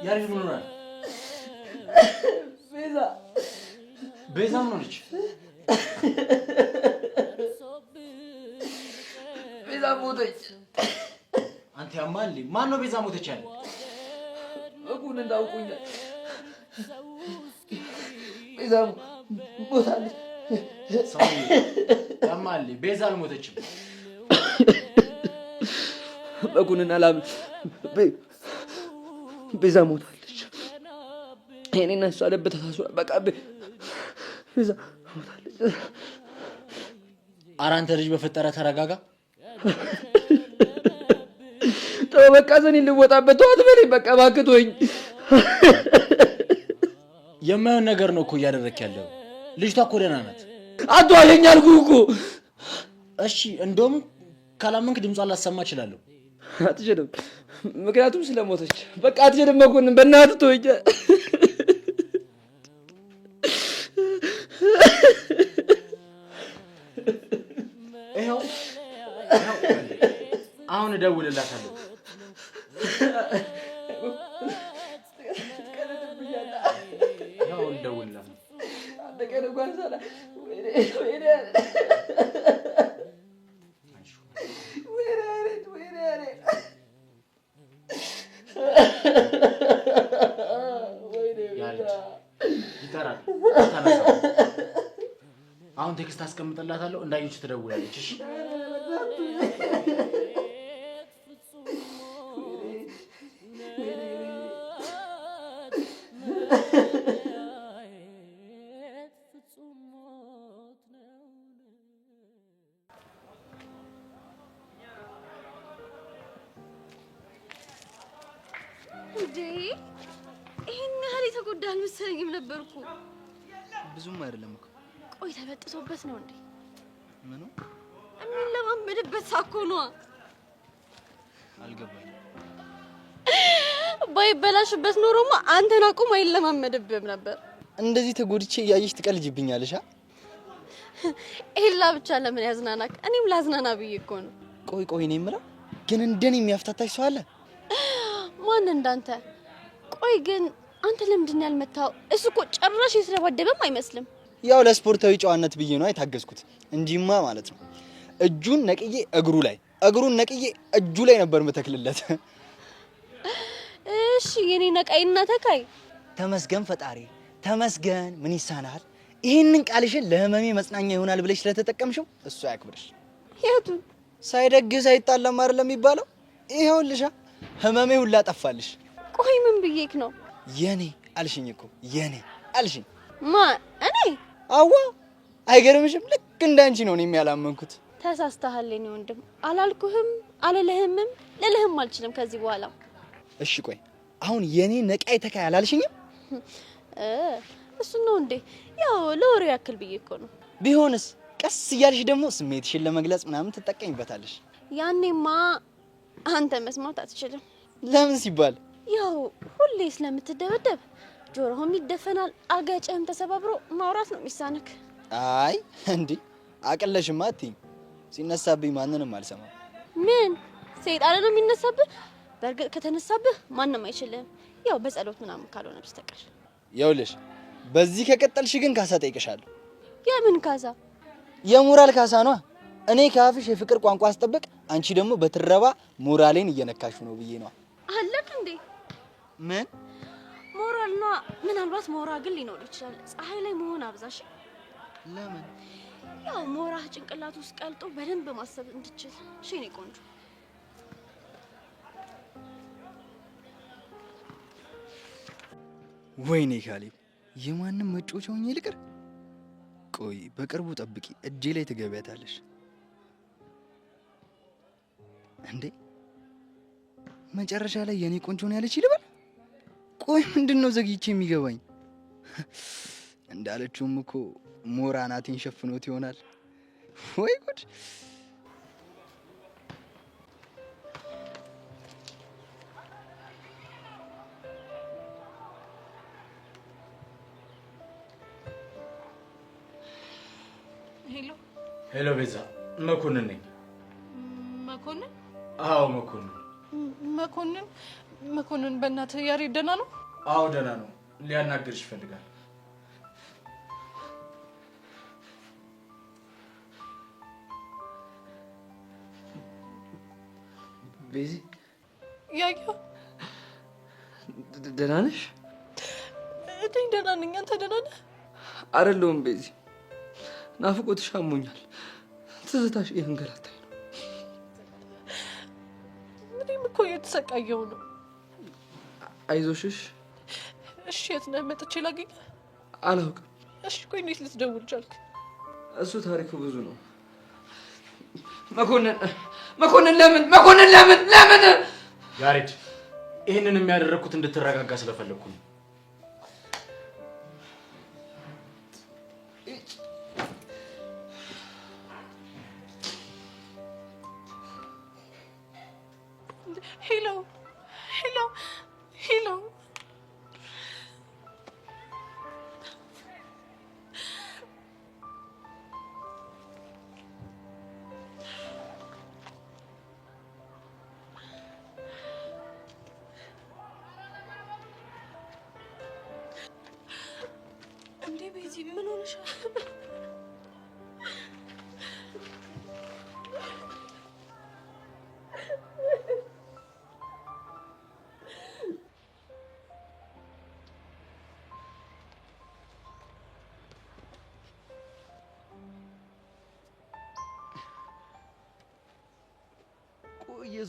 ያሬድ ምን ሆናል? ቤዛ ምን ሆነች? ቤዛ ሞተች። አንተ ያማል። ማን ነው ቤዛ ሞተች ያለ? እጉን እንዳውቁኛል። ቤዛ ሞታለች። ሰው ያማል። ቤዛ አልሞተችም። በጉንና ላም ቤዛ ሞታለች። እኔና እሷ ልብ ተሳስሯል። በቃ ቤዛ ሞታለች። ኧረ አንተ ልጅ በፈጠረ ተረጋጋ። ተው በቃ ዘኔ ልወጣበት ተዋት በለኝ። በቃ እባክህ ተወኝ። የማይሆን ነገር ነው እኮ እያደረክ ያለው። ልጅቷ እኮ ደህና ናት። አትዋሸኝ አልኩህ እኮ። እሺ እንደውም ካላመንክ ድምጿን ላሰማ እችላለሁ። አትችልም፣ ምክንያቱም ስለሞተች። በቃ አትችልም። መኮንን በእናትህ ተወኝ። ይኸው አሁን እደውልላታለሁ። ያው እደውልላታለሁ። አስቀምጥላታለሁ። እንዳየች ትደውላለች። እሺ እንዴ ይሄን ያህል የተጎዳ አልመሰለኝም ነበርኩ። ብዙም አይደለም እኮ። ቆይ ተበጥሶበት ነው እንዴ? ምኑ? የሚለማመድበት ሳኮ ነዋ። አልገባኝም። ባይበላሽበት ኖሮማ አንተን አቁም አይለማመድብህም ነበር። እንደዚህ ተጎድቼ እያየሽ ትቀልጅብኛለሽ? ኤላ ብቻ ለምን ያዝናናክ? እኔም ላዝናና ብዬ እኮ ነው። ቆይ እኔ የምለው ግን እንደኔ የሚያፍታታሽ ሰው አለ? ማን እንዳንተ? ቆይ ግን አንተ ለምንድን ያልመታው? እሱ እኮ ጭራሽ የተደባደበም አይመስልም። ያው ለስፖርታዊ ጨዋነት ብዬ ነው የታገዝኩት እንጂማ ማለት ነው እጁን ነቅዬ እግሩ ላይ እግሩን ነቅዬ እጁ ላይ ነበር መተክልለት። እሺ የኔ ነቃይና ተካይ ተመስገን ፈጣሪ ተመስገን። ምን ይሳናል? ይሄንን ቃልሽን ለህመሜ መጽናኛ ይሆናል ብለሽ ስለተጠቀምሽው እሱ ያክብርሽ። የቱን? ሳይደግስ አይጣላም አይደለም የሚባለው? ይሄውልሽ ህመሜ ሁላ ጠፋልሽ። ቆይ ምን ብዬክ ነው? የኔ አልሽኝ እኮ የኔ አልሽኝ። ማ እኔ? አዋ አይገርምሽም? ልክ እንዳንቺ ነው እኔም ያላመንኩት። ተሳስተሃል የኔ ወንድም። አላልኩህም አልልህምም ልልህም አልችልም ከዚህ በኋላ። እሺ ቆይ አሁን የኔ ነቃይ ተካይ አላልሽኝም? እሱ ነው እንዴ? ያው ለወሬ ያክል ብዬ እኮ ነው። ቢሆንስ ቀስ እያልሽ ደግሞ ስሜትሽን ለመግለጽ ምናምን ትጠቀሚበታለሽ። ያኔማ አንተ መስማት አትችልም። ለምን ሲባል? ያው ሁሌ ስለምትደበደብ ጆሮህም ይደፈናል፣ አገጭህም ተሰባብሮ ማውራት ነው የሚሳነክ። አይ እንዴ አቀለሽማ አትይኝ። ሲነሳብኝ ማንንም አልሰማም። ምን ሰይጣን ነው የሚነሳብህ? በእርግጥ ከተነሳብህ ማንንም አይችልም። ያው በጸሎት ምናምን ካልሆነ በስተቀር። ይኸውልሽ በዚህ ከቀጠልሽ ግን ካሳ ጠይቅሻለሁ። የምን ካሳ? የሞራል ካሳ ነው። እኔ ካፍሽ የፍቅር ቋንቋ አስጠብቅ፣ አንቺ ደግሞ በትረባ ሞራሌን እየነካሽ ነው ብዬ ነው። አለክ እንዴ? ምን ሞራል ነው? ምናልባት ሞራ ግን ሊኖር ይችላል። ፀሐይ ላይ መሆን አብዛሽ። ለምን? ያው ሞራህ ጭንቅላት ውስጥ ቀልጦ በደንብ ማሰብ እንድችል። እሺ እኔ ቆንጆ ወይኔ ካሌብ የማንም መጮቻ ሆኜ ልቅር? ቆይ በቅርቡ ጠብቂ፣ እጄ ላይ ትገቢያታለሽ። እንዴ መጨረሻ ላይ የኔ ቆንጆ ነው ያለች ይልበል? ቆይ ምንድነው ዘግይቼ የሚገባኝ? እንዳለችውም እኮ ሞራ ናቴን ሸፍኖት ይሆናል። ወይ ጉድ! ሄሎ ቤዛ፣ መኮንን ነኝ። መኮንን? አዎ መኮንን። መኮንን በእናትህ ያሬድ ደህና ነው? አዎ ደህና ነው። ሊያናግርሽ ይፈልጋል። ቤዚ ያየው ደህና ነሽ? እኔ ደህና ነኝ። አንተ ደህና ነህ? አይደለሁም ቤዚ፣ ናፍቆትሽ አሞኛል። ትዝታሽ እያንገላታኝ ነው። እኔም እኮ እየተሰቃየሁ ነው። አይዞሽሽ። እሺ የት ነህ? መጥቼ ላገኝህ? አላውቅም። እሺ ቆይ እንዴት ልትደውል ቻልክ? እሱ ታሪኩ ብዙ ነው። መኮንን ለምን ያሬድ፣ ይህንን የሚያደርኩት እንድትረጋጋ ስለፈለግኩ ነው። ሄሎ እንዴ ቤዚ ምን ሆነሻል?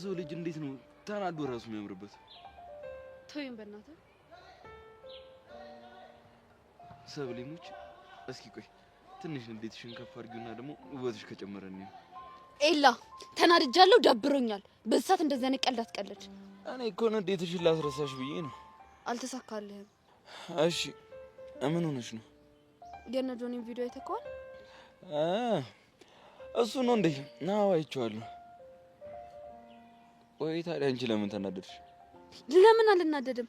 የሰው ልጅ እንዴት ነው ተናዶ ራሱ የሚያምርበት? ተወይም በእናትህ ሰብሌሞች፣ እስኪ ቆይ ትንሽ እንዴትሽን ከፍ አድርጊውና ደግሞ ውበትሽ ከጨመረ ነው። ኤላ ተናድጃለሁ፣ ደብሮኛል። በዚህ ሰዓት እንደዚህ አይነት ቀልድ አትቀልድ። እኔ እኮ እንዴትሽን ላስረሳሽ ብዬ ነው። አልተሳካልህም። እሺ ምን ሆነሽ ነው? የነ ጆኒን ቪዲዮ አይተከዋል? እሱ ነው እንዴ? አዎ አይቼዋለሁ። ቆይ ታዲያ አንቺ ለምን ተናደድሽ? ለምን አልናደድም?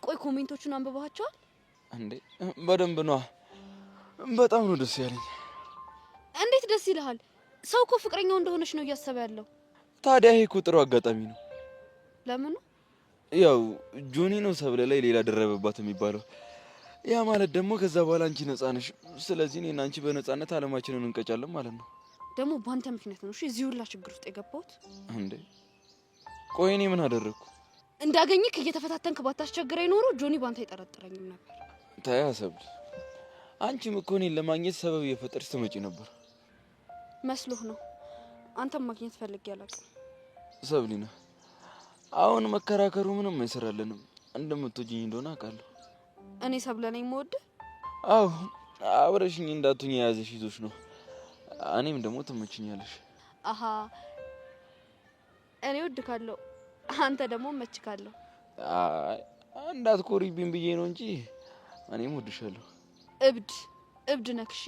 ቆይ ኮሜንቶቹን አንብባቸዋል እንዴ? በደንብ ነዋ። በጣም ነው ደስ ያለኝ። እንዴት ደስ ይልሃል? ሰው እኮ ፍቅረኛው እንደሆነች ነው እያሰበ ያለው። ታዲያ ይሄ እኮ ጥሩ አጋጣሚ ነው። ለምን? ያው ጆኒ ነው ሰብለ ላይ ሌላ ደረበባት የሚባለው። ያ ማለት ደግሞ ከዛ በኋላ አንቺ ነፃ ነሽ። ስለዚህ እኔና አንቺ በነፃነት አለማችንን እንቀጫለን ማለት ነው። ደግሞ በአንተ ምክንያት ነው እሺ እዚህ ሁላ ችግር ውስጥ የገባሁት። እንዴ ቆይ እኔ ምን አደረግኩ? እንዳገኝክ እየተፈታተንክ ባታስቸግረኝ ኖሮ ጆኒ ባንተ አይጠረጥረኝም ነበር። ታያ ሰብል፣ አንቺም እኮ እኔን ለማግኘት ሰበብ እየፈጠርሽ ትመጪ ነበር መስሎህ ነው። አንተም ማግኘት ፈልጌ አላውቅም። ሰብሊና፣ አሁን መከራከሩ ምንም አይሰራልንም። እንደምትወጂኝ እንደሆነ አውቃለሁ። እኔ ሰብለ ነኝ የምወድህ? አዎ አብረሽኝ እንዳትሆኝ የያዘሽ ይዞሽ ነው። እኔም ደግሞ ትመችኛለሽ። አሃ እኔ እወድካለሁ፣ አንተ ደግሞ እመችካለሁ። አይ እንዳትኮሪብኝ ብዬ ነው እንጂ እኔም እወድሻለሁ። እብድ ነክ። እሺ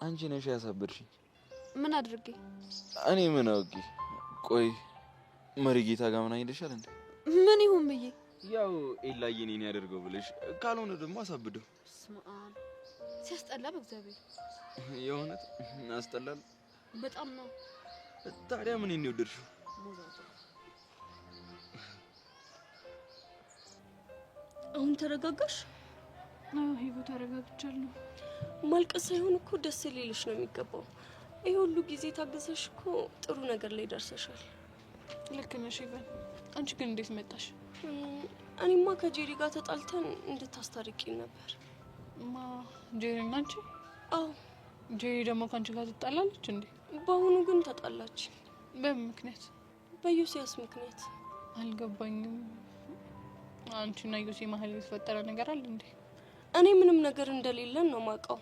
አንቺ ነሽ ያሳበድሽኝ። ምን አድርጌ? እኔ ምን አውቄ? ቆይ መሪጌታ ጋር ምን አይደሻል እንዴ? ምን ይሁን ብዬ? ያው ኤላዬ እኔን ያደርገው ብለሽ ካልሆነ ደግሞ አሳብደው። ስማን ሲያስጠላ በእግዚአብሔር። የእውነት አስጠላል በጣም ነው። ታዲያ ምን ነው የወደድሽው? ሞዛቶ አሁን ተረጋጋሽ? አዎ ሂቡ ተረጋግቻለሁ። ማልቀስ ሳይሆን እኮ ደስ ሊልሽ ነው የሚገባው። ይሄ ሁሉ ጊዜ ታገሰሽ እኮ ጥሩ ነገር ላይ ደርሰሻል። ልክ ነሽ ኢቨን። አንቺ ግን እንዴት መጣሽ? እኔማ ከጄሪ ጋር ተጣልተን እንድታስታርቂኝ ነበር። ማ ጄሪ እና አንቺ? አዎ። ጄሪ ደግሞ ከአንቺ ጋር ትጣላለች እንዴ? በአሁኑ ግን ተጣላች። በምን ምክንያት? በዮሲያስ ምክንያት። አልገባኝም። አንቺና ዮሲ መሀል የተፈጠረ ነገር አለ እንዴ? እኔ ምንም ነገር እንደሌለን ነው ማውቀው።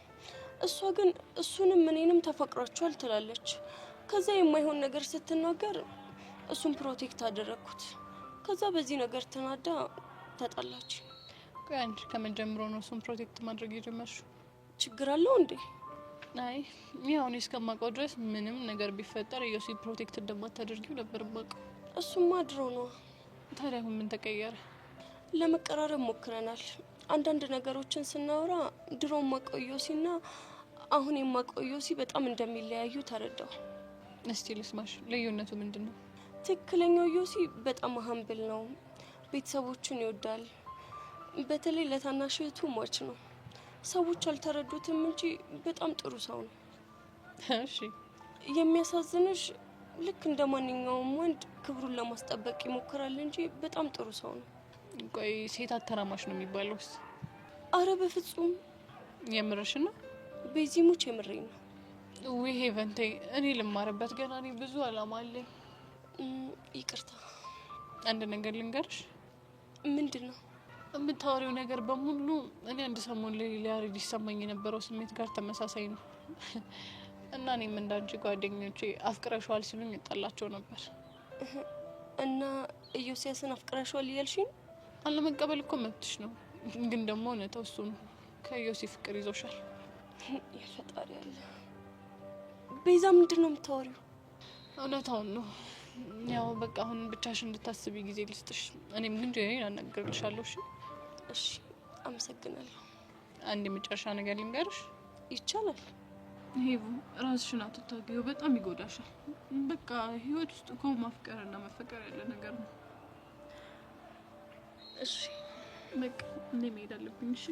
እሷ ግን እሱንም እኔንም ተፈቅሯቸዋል ትላለች። ከዛ የማይሆን ነገር ስትናገር እሱን ፕሮቴክት አደረኩት። ከዛ በዚህ ነገር ተናዳ ተጣላች። ቆይ አንቺ ከመጀመሩ ነው እሱን ፕሮቴክት ማድረግ የጀመርሽው? ችግር አለው እንዴ? አይ ያው እኔ እስከማውቀው ድረስ ምንም ነገር ቢፈጠር ዮሲ ፕሮቴክት እንደማታደርጊው ነበር የማውቀው። እሱማ ድሮ ነው። ታዲያ አሁን ምን ተቀየረ? ለመቀራረብ ሞክረናል። አንዳንድ ነገሮችን ስናወራ ድሮ የማውቀው ዮሲና አሁን የማውቀው ዮሲ በጣም እንደሚለያዩ ተረዳው። እስቲ ልስማሽ፣ ልዩነቱ ምንድን ነው? ትክክለኛው ዮሲ በጣም ሀምብል ነው። ቤተሰቦቹን ይወዳል። በተለይ ለታናሽ እህቱ ሟች ነው። ሰዎች አልተረዱትም እንጂ በጣም ጥሩ ሰው ነው። እሺ የሚያሳዝንሽ ልክ እንደ ማንኛውም ወንድ ክብሩን ለማስጠበቅ ይሞክራል እንጂ በጣም ጥሩ ሰው ነው። ቆይ ሴት አተራማሽ ነው የሚባለውስ? አረ በፍጹም። የምርሽ ነው? በዚህሙች የምሬን ነው። ውይ ሄቨንቴ፣ እኔ ልማርበት ገና እኔ ብዙ አላማ አለኝ። ይቅርታ። አንድ ነገር ልንገርሽ። ምንድን ነው? የምታወሪው ነገር በሙሉ እኔ አንድ ሰሞን ላይ ሊያረድ ይሰማኝ የነበረው ስሜት ጋር ተመሳሳይ ነው። እና እኔም እንዳንቺ ጓደኞቼ አፍቅረሻዋል ሲሉኝ እጣላቸው ነበር። እና ኢዮስያስን አፍቅረሻዋል እያልሽኝ? አለመቀበል እኮ መብትሽ ነው፣ ግን ደግሞ እውነታው እሱ ነው። ከዮሲ ፍቅር ይዞሻል። የፈጣሪ ያለ ቤዛ፣ ምንድን ነው የምታወሪው? እውነታውን ነው። ያው በቃ አሁን ብቻሽን እንድታስቢ ጊዜ ልስጥሽ። እኔም ግን ጄሪን አናግርልሻለሁ። እሺ? እሺ፣ አመሰግናለሁ። አንድ የመጨረሻ ነገር ልንገርሽ። ይቻላል? ሄቡ፣ ራስሽን አትታገዩ፣ በጣም ይጎዳሻል። በቃ ህይወት ውስጥ እኮ ማፍቀርና መፈቀር ያለ ነገር ነው። እሺ፣ በቃ እኔ መሄድ አለብኝ። እሺ?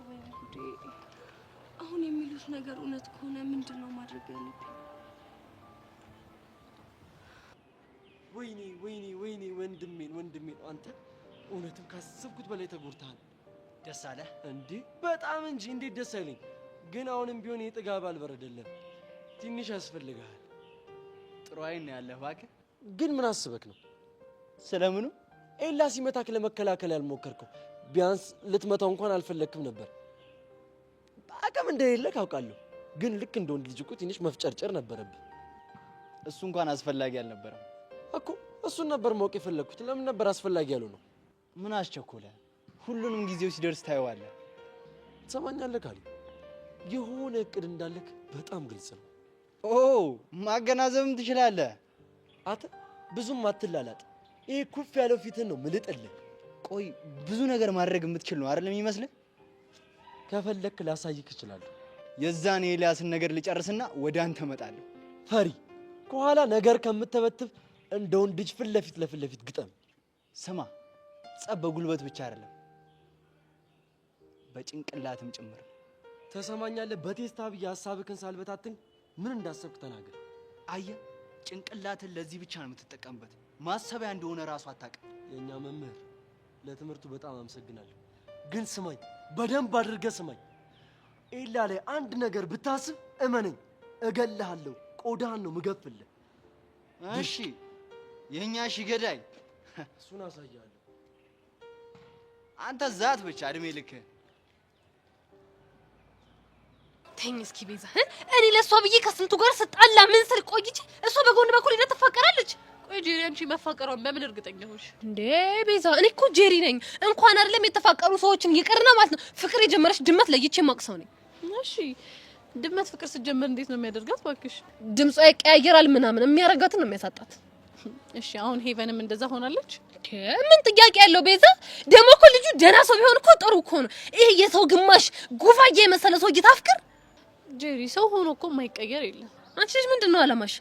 ወይ ጉዴ! አሁን የሚሉት ነገር እውነት ከሆነ ምንድን ነው ማድረግ ያለብኝ? ወይኔ ወይኔ ወይኔ! ወንድሜን አንተ እውነትም ካሰብኩት በላይ ተጎድተሃል። ደስ አለ እንዴ? በጣም እንጂ እንዴት ደስ አይለኝ። ግን አሁንም ቢሆን የጥጋብ አልበረደለም። ትንሽ ያስፈልጋል። ጥሩ አይን ያለህ እባክህ። ግን ምን አስበክ ነው? ስለምኑ? ኤላ ሲመታክ ለመከላከል ያልሞከርከው? ቢያንስ ልትመታው እንኳን አልፈለክም ነበር። አቅም እንደሌለህ አውቃለሁ፣ ግን ልክ እንደ ወንድ ልጅ እኮ ትንሽ መፍጨርጨር ነበረብህ። እሱ እንኳን አስፈላጊ አልነበረም እኮ። እሱን ነበር ማወቅ የፈለግኩት። ለምን ነበር አስፈላጊ ያለው ነው? ምን አስቸኮለ? ሁሉንም ጊዜው ሲደርስ ታየዋለህ። ትሰማኛለህ ካሌብ? የሆነ እቅድ እንዳለክ በጣም ግልጽ ነው። ኦ ማገናዘብም ትችላለህ። አንተ ብዙም አትላላጥ። ይሄ ኩፍ ያለው ፊትን ነው ምልጥልህ። ቆይ ብዙ ነገር ማድረግ የምትችል ነው አይደል የሚመስልህ? ከፈለክ ላሳይክ እችላለሁ። የዛን የኤልያስን ነገር ልጨርስና ወደ አንተ እመጣለሁ። ፈሪ ከኋላ ነገር ከምትበትብ እንደ ወንድ ልጅ ፊት ለፊት ግጠም። ስማ፣ ጸብ በጉልበት ብቻ አይደለም በጭንቅላትም ጭምር። ተሰማኛለህ? በቴስታ ብዬ ሀሳብክን ሳልበታትን ምን እንዳሰብክ ተናገር። አየህ፣ ጭንቅላትን ለዚህ ብቻ ነው የምትጠቀምበት። ማሰቢያ እንደሆነ ራሱ አታውቅም። የኛ መምህር፣ ለትምህርቱ በጣም አመሰግናለሁ። ግን ስማኝ፣ በደንብ አድርገህ ስማኝ። ኤላ ላይ አንድ ነገር ብታስብ እመነኝ፣ እገልሃለሁ። ቆዳህን ነው ምገፍልህ። እሺ፣ የኛ ገዳይ። እሱን አሳያለሁ። አንተ ዛት ብቻ እድሜ ልክ። ተኝ እስኪ ቤዛ፣ እኔ ለሷ ብዬ ከስንቱ ጋር ስጣላ ምን ስል ቆይቼ እሷ በጎን በኩል ሄዳ ትፋቀራለች። ቆይ ጄሪ፣ አንቺ መፋቀሯን በምን እርግጠኛ ሆንሽ እንዴ? ቤዛ፣ እኔ እኮ ጄሪ ነኝ። እንኳን አይደለም የተፋቀሩ ሰዎችን ይቅርና ማለት ነው ፍቅር የጀመረች ድመት ለይቼ ማቅሰው ነኝ። እሺ፣ ድመት ፍቅር ስትጀምር እንዴት ነው የሚያደርጋት? ባክሽ ድምጿ ይቀያየራል፣ ምናምን የሚያረጋትን ነው የሚያሳጣት። እሺ፣ አሁን ሄቨንም እንደዛ ሆናለች። ምን ጥያቄ ያለው ቤዛ? ደግሞ እኮ ልጁ ደህና ሰው ቢሆን እኮ ጥሩ እኮ ነው። ይሄ የሰው ግማሽ ጉፋዬ የመሰለ ሰው እየታፍቅር ጄሪ፣ ሰው ሆኖ እኮ የማይቀየር የለም። አንቺ ልጅ ምንድነው አላማሽ?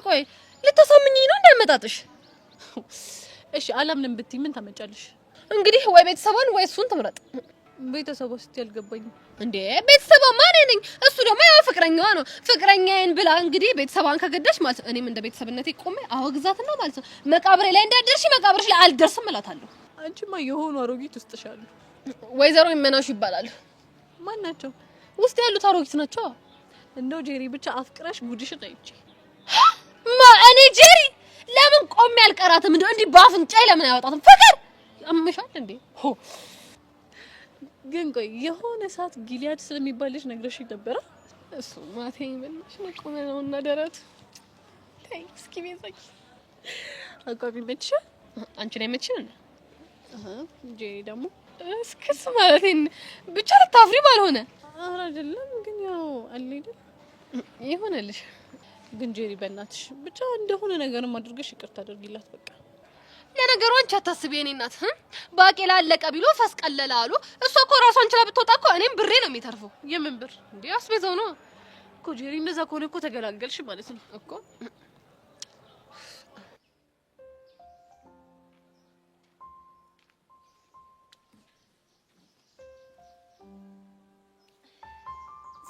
ቆይ ልታሳምኚኝ ነው እንዳመጣጥሽ? እሺ፣ አላምንም ብትይ ምን ታመጫለሽ? እንግዲህ ወይ ቤተሰቧን ወይ እሱን ትምረጥ። ቤተሰቧ ስትይ አልገባኝም። እንዴ ቤተሰቧ ማን ነኝ? እሱ ደግሞ ያው ፍቅረኛዋ ነው። ፍቅረኛዬን ብላ እንግዲህ ቤተሰቧን ከገዳሽ ማለት ነው እኔም እንደ ቤተሰብነቴ ቆሜ አወግዛትና ማለት ነው መቃብሬ ላይ እንዳደርሽ መቃብርሽ ላይ አልደርስም እላታለሁ። አንቺማ የሆኑ አሮጊት ውስጥሽ አሉ። ወይዘሮ ይመናሹ ይባላሉ። ማን ናቸው? ውስጥ ያሉት አሮጊት ናቸው። እንደው ጄሪ ብቻ አፍቅረሽ ጉድሽን አይቼ እኔ ጄሪ ለምን ቆሜ አልቀራትም? እንደው እንዲህ ባፍንጫዬ ለምን አያወጣትም? ፍቅር ያምሻል እንዴ? ግን ቆይ የሆነ ሰዓት ጊሊያድ ስለሚባል ልጅ ነግረሽኝ ነበረ። እሱ ማቴኝ ብለሽ ነው ነውና ደረት ታይ እስኪ ቤዛች አቋቢ መችሻል። አንቺ ላይ መችል ጄሪ ደግሞ እስከስ ማለቴን ብቻ ልታፍሪ ባልሆነ ኧረ አይደለም ግን ያው አለ አይደል ይሆነልሽ። ግን ጄሪ በእናትሽ ብቻ እንደሆነ ነገርም አድርገሽ ይቅርታ አድርጊላት በቃ። ለነገሩ አንቺ አታስቢ የኔ እናት። ባቄላ አለቀ ቢሎ ፈስቀለለ አሉ። እሷ እኮ ራሷን ችላ ብትወጣ እኮ እኔም ብሬ ነው የሚተርፈው። የምን ብር እንዴ? አስቤዛው ነው እኮ ጄሪ። እንደዛ ከሆነ እኮ ተገላገልሽ ማለት ነው እኮ።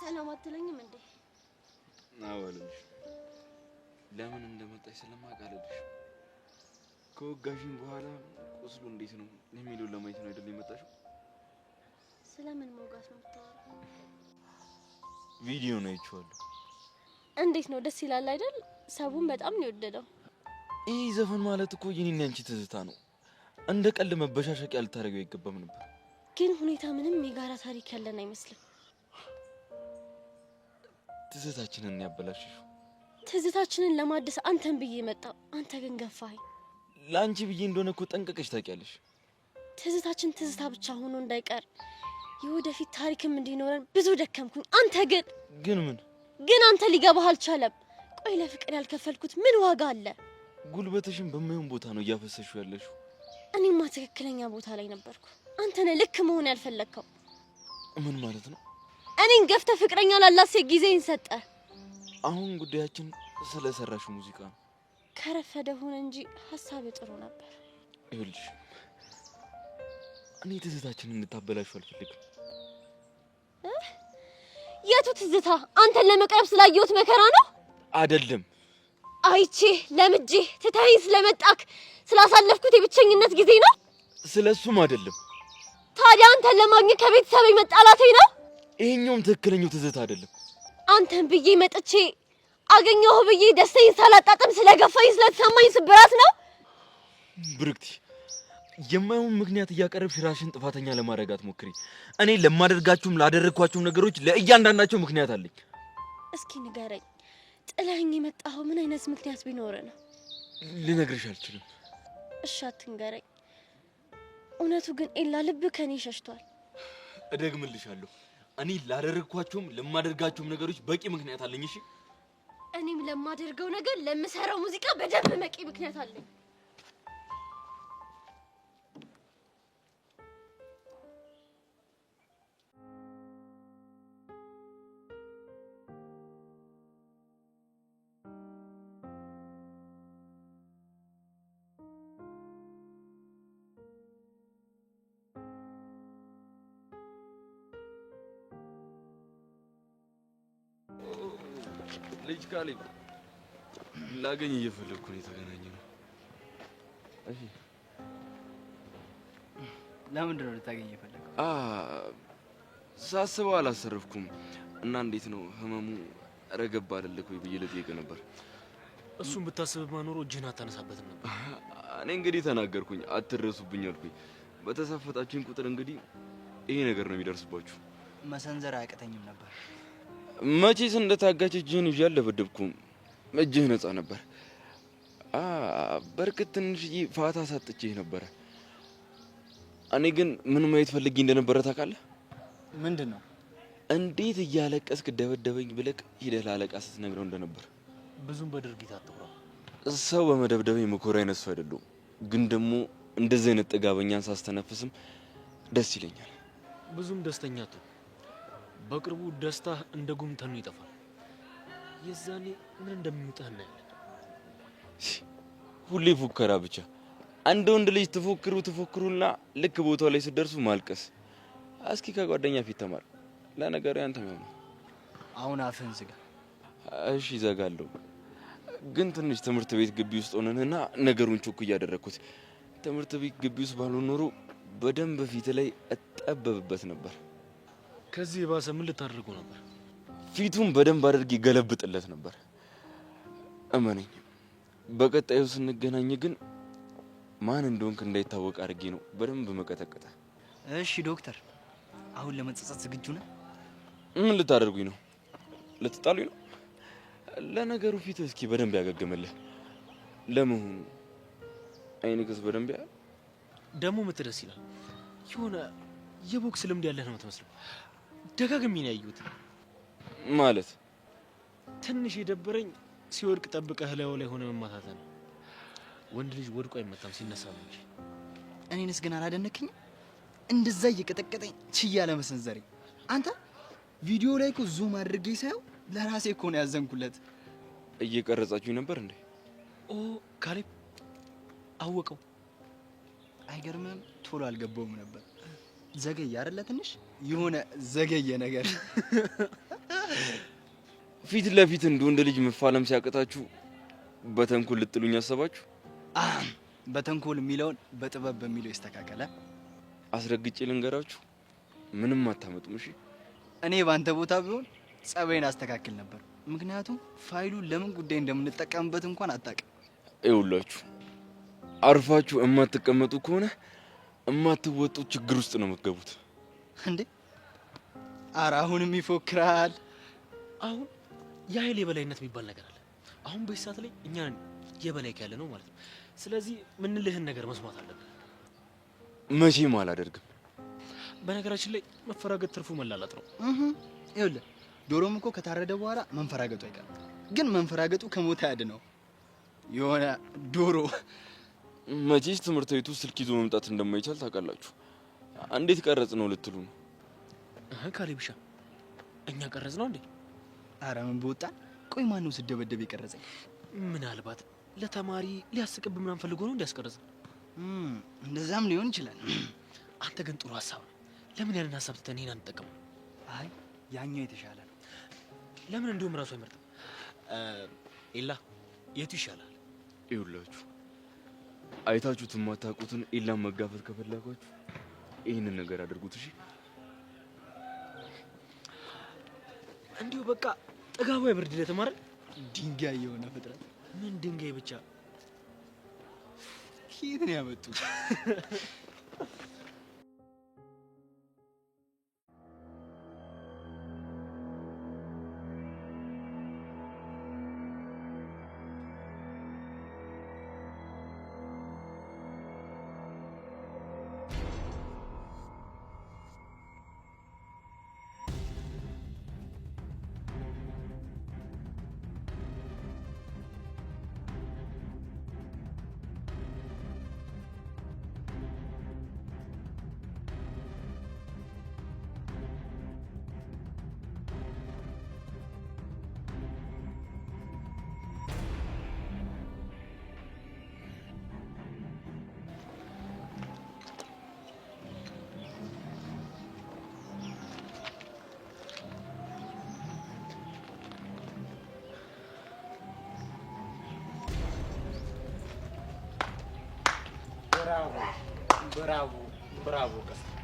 ሰላም አትለኝም እንዴ? አወልሽ ለምን እንደመጣሽ ስለማቃለልሽ ከወጋሽኝ በኋላ ቁስሉ እንዴት ነው የሚለው ለማየት ነው አይደል የመጣሽው? ስለምን መውጋት ነው የምታወራው? ቪዲዮ ነው አይቼዋለሁ። እንዴት ነው? ደስ ይላል አይደል? ሰቡን በጣም ነው የወደደው። ይህ ዘፈን ማለት እኮ የኔና አንቺ ትዝታ ነው። እንደ ቀልድ መበሻሸቂያ ልታደርገው አይገባም ነበር። ግን ሁኔታ ምንም የጋራ ታሪክ ያለን አይመስልም። ትዝታችንን ያበላሽሽው። ትዝታችንን ለማደስ አንተን ብዬ መጣ። አንተ ግን ገፋኸኝ። ለአንቺ ብዬ እንደሆነ እኮ ጠንቀቀሽ ታውቂያለሽ። ትዝታችን ትዝታ ብቻ ሆኖ እንዳይቀር የወደፊት ታሪክም እንዲኖረን ብዙ ደከምኩኝ። አንተ ግን ምን ግን አንተ ሊገባህ አልቻለም። ቆይ ለፍቅር ያልከፈልኩት ምን ዋጋ አለ? ጉልበትሽን በማይሆን ቦታ ነው እያፈሰሽው ያለሽው። እኔማ ትክክለኛ ቦታ ላይ ነበርኩ። አንተ ነህ ልክ መሆን ያልፈለግከው። ምን ማለት ነው? እኔን ገፍተህ ፍቅረኛ ላላት ሴት ጊዜን ሰጠ። አሁን ጉዳያችን ስለሰራሽው ሙዚቃ ነው። ከረፈደ ሆነ እንጂ ሐሳብ ጥሩ ነበር። ይኸውልሽ እኔ ትዝታችንን እንድታበላሹ አልፈልግም። የቱ ትዝታ? አንተን ለመቅረብ ስላየሁት መከራ ነው አይደለም። አይቼ ለምጄ ትተኸኝ ስለመጣክ ስላሳለፍኩት የብቸኝነት ጊዜ ነው። ስለሱም አይደለም። ታዲያ አንተን ለማግኘት ከቤተሰብ መጣላቴ ነው። ይሄኛውም ትክክለኛው ትዝታ አይደለም። አንተን ብዬ መጥቼ አገኘሁ ብዬ ደስታዬን ሳላጣጥም ስለገፋኝ ስለተሰማኝ ስብራት ነው። ብርክቲ የማይሆን ምክንያት እያቀረብሽ ራስሽን ጥፋተኛ ለማድረግ አትሞክሪ። እኔ ለማደርጋችሁም ላደረግኳችሁም ነገሮች ለእያንዳንዳቸው ምክንያት አለኝ። እስኪ ንገረኝ፣ ጥለኸኝ የመጣኸው ምን አይነት ምክንያት ቢኖር ነው? ልነግርሽ አልችልም። እሺ አትንገረኝ። እውነቱ ግን ኤላ ልብ ከኔ ሸሽቷል። እደግምልሻለሁ፣ እኔ ላደረግኳቸውም ለማደርጋቸውም ነገሮች በቂ ምክንያት አለኝ። እሺ እኔም ለማደርገው ነገር ለምሰራው ሙዚቃ በደንብ በቂ ምክንያት አለኝ። ልጅ ካሌብ ላገኝ እየፈለግኩ ነው። የተገናኘነው። እሺ ለምንድን ነው ልታገኝ የፈለገው? ሳስበው አላሰረፍኩም እና እንዴት ነው ህመሙ ረገብ አይደለክ ወይ ብዬ ልጠይቅ ነበር። እሱን ብታስብማ ኖሮ እጅህን አታነሳበትም ነበር። እኔ እንግዲህ ተናገርኩኝ፣ አትረሱብኝ አልኩኝ። በተሳፈጣችሁኝ ቁጥር እንግዲህ ይሄ ነገር ነው የሚደርስባችሁ። መሰንዘር አያቅተኝም ነበር። መቼስ እንደታጋች እጅህን ይዤ አልደበደብኩም። እጅህ ነፃ ነበር። በርግጥ ትንሽዬ ፋታ ሳጥቼህ ነበረ። እኔ ግን ምን ማየት ፈልጌ እንደነበረ ታውቃለህ? ምንድን ነው? እንዴት እያለቀስክ ደበደበኝ ብለህ ሂደህ ለአለቃ ስትነግረው እንደነበር። ብዙም በድርጊት አትኩራ። ሰው በመደብደበኝ መኮራ አይነት ሰው አይደለሁም፣ ግን ደግሞ እንደዚህ አይነት ጥጋበኛን ሳስተነፍስም ደስ ይለኛል። ብዙም ደስተኛ አትሁን። በቅርቡ ደስታ እንደ ጉም ተኑ ይጠፋል። የዛኔ ምን እንደሚውጥህ እናያለን። ሁሌ ፉከራ ብቻ። አንድ ወንድ ልጅ ትፎክሩና ልክ ቦታው ላይ ስትደርሱ ማልቀስ። እስኪ ከጓደኛ ፊት ተማር። ለነገሩ ያንተ ነው። አሁን አፍህን ዝጋ። እሺ ዘጋለሁ። ግን ትንሽ ትምህርት ቤት ግቢ ውስጥ ሆነንና ነገሩን ቾክ እያደረኩት። ትምህርት ቤት ግቢ ውስጥ ባልሆን ኖሮ በደንብ ፊት ላይ እጠበብበት ነበር። ከዚህ የባሰ ምን ልታደርገው ነበር? ፊቱን በደንብ አድርጌ ገለብጥለት ነበር። እመነኝ፣ በቀጣዩ ስንገናኝ ግን ማን እንደሆንክ እንዳይታወቅ አድርጌ ነው በደንብ መቀጠቀጠ። እሺ ዶክተር፣ አሁን ለመጸጸት ዝግጁ ነህ? ምን ልታደርጉኝ ነው? ልትጣሉኝ ነው? ለነገሩ ፊት እስኪ በደንብ ያገገመልህ። ለመሆኑ አይንክስ በደንብ ያ ደሞ ምትደስ ይላል። የሆነ የቦክስ ልምድ ያለህ ነው የምትመስለው። ደጋግሜ ነው ያየሁት። ማለት ትንሽ የደበረኝ ሲወድቅ ጠብቀህ ላዩ ላይ ሆነ መማታት ነው። ወንድ ልጅ ወድቆ አይመታም ሲነሳ ነው እንጂ። እኔንስ ግን አላደነክኝ? እንደዛ እየቀጠቀጠኝ ችያ ለመሰንዘሬ። አንተ ቪዲዮ ላይ እኮ ዙም አድርጌ ሳየው ለራሴ እኮ ነው ያዘንኩለት። እየቀረጻችሁኝ ነበር እንዴ? ኦ ካሌብ አወቀው። አይገርምም? ቶሎ አልገባውም ነበር። ዘገየ አይደለ? ትንሽ የሆነ ዘገየ ነገር። ፊት ለፊት እንደ ወንድ ልጅ መፋለም ሲያቅታችሁ በተንኮል ልጥሉኝ አሰባችሁ? በተንኮል የሚለውን በጥበብ በሚለው ይስተካከለ። አስረግጬ ልንገራችሁ፣ ምንም አታመጡም። እሺ እኔ ባንተ ቦታ ቢሆን ጸባይን አስተካክል ነበር። ምክንያቱም ፋይሉን ለምን ጉዳይ እንደምንጠቀምበት እንኳን አታውቅም። ይኸውላችሁ፣ አርፋችሁ እማትቀመጡ ከሆነ እማትወጡ ችግር ውስጥ ነው የምትገቡት። እንዴ ኧረ አሁንም ይፎክራል። አሁን የኃይል የበላይነት የሚባል ነገር አለ። አሁን በዚህ ሰዓት ላይ እኛ የበላይ ያለ ነው ማለት ነው። ስለዚህ ምንልህን ነገር መስማት አለብን። መቼም አላደርግም። በነገራችን ላይ መፈራገጥ ትርፉ መላላጥ ነው። ይኸውልህ ዶሮም እኮ ከታረደ በኋላ መንፈራገጡ አይቀርም። ግን መንፈራገጡ ከሞት አያድነው። የሆነ ዶሮ መቼስ ትምህርት ቤቱ ስልክ ይዞ መምጣት እንደማይቻል ታውቃላችሁ። እንዴት ቀረጽ ነው ልትሉ ነው? ካሌብሻ እኛ ቀረጽ ነው እንዴ? ኧረ ምን በወጣን። ቆይ ማን ነው ስደበደብ የቀረጸኝ? ምናልባት ለተማሪ ሊያስቅብ ምናምን ፈልጎ ነው እንዲያስቀረጽ። እንደዛም ሊሆን ይችላል። አንተ ግን ጥሩ ሀሳብ ነው። ለምን ያንን ሀሳብ ትተን ይሄን አንጠቀም? አይ ያኛው የተሻለ ነው። ለምን እንዲሁም ራሱ አይመርጥም? ኤላ የቱ ይሻላል? ይኸውላችሁ አይታችሁት የማታውቁትን ኤላን መጋፈጥ ከፈለጋችሁ ይህንን ነገር አድርጉት። እሺ እንዲሁ በቃ ጥጋቡ አይበርድለትም አይደል? ድንጋይ የሆነ ፍጥረት። ምን ድንጋይ ብቻ ከየት ነው ያመጡት? ብራቮ ብራቮ ብራቮ ቀስቴ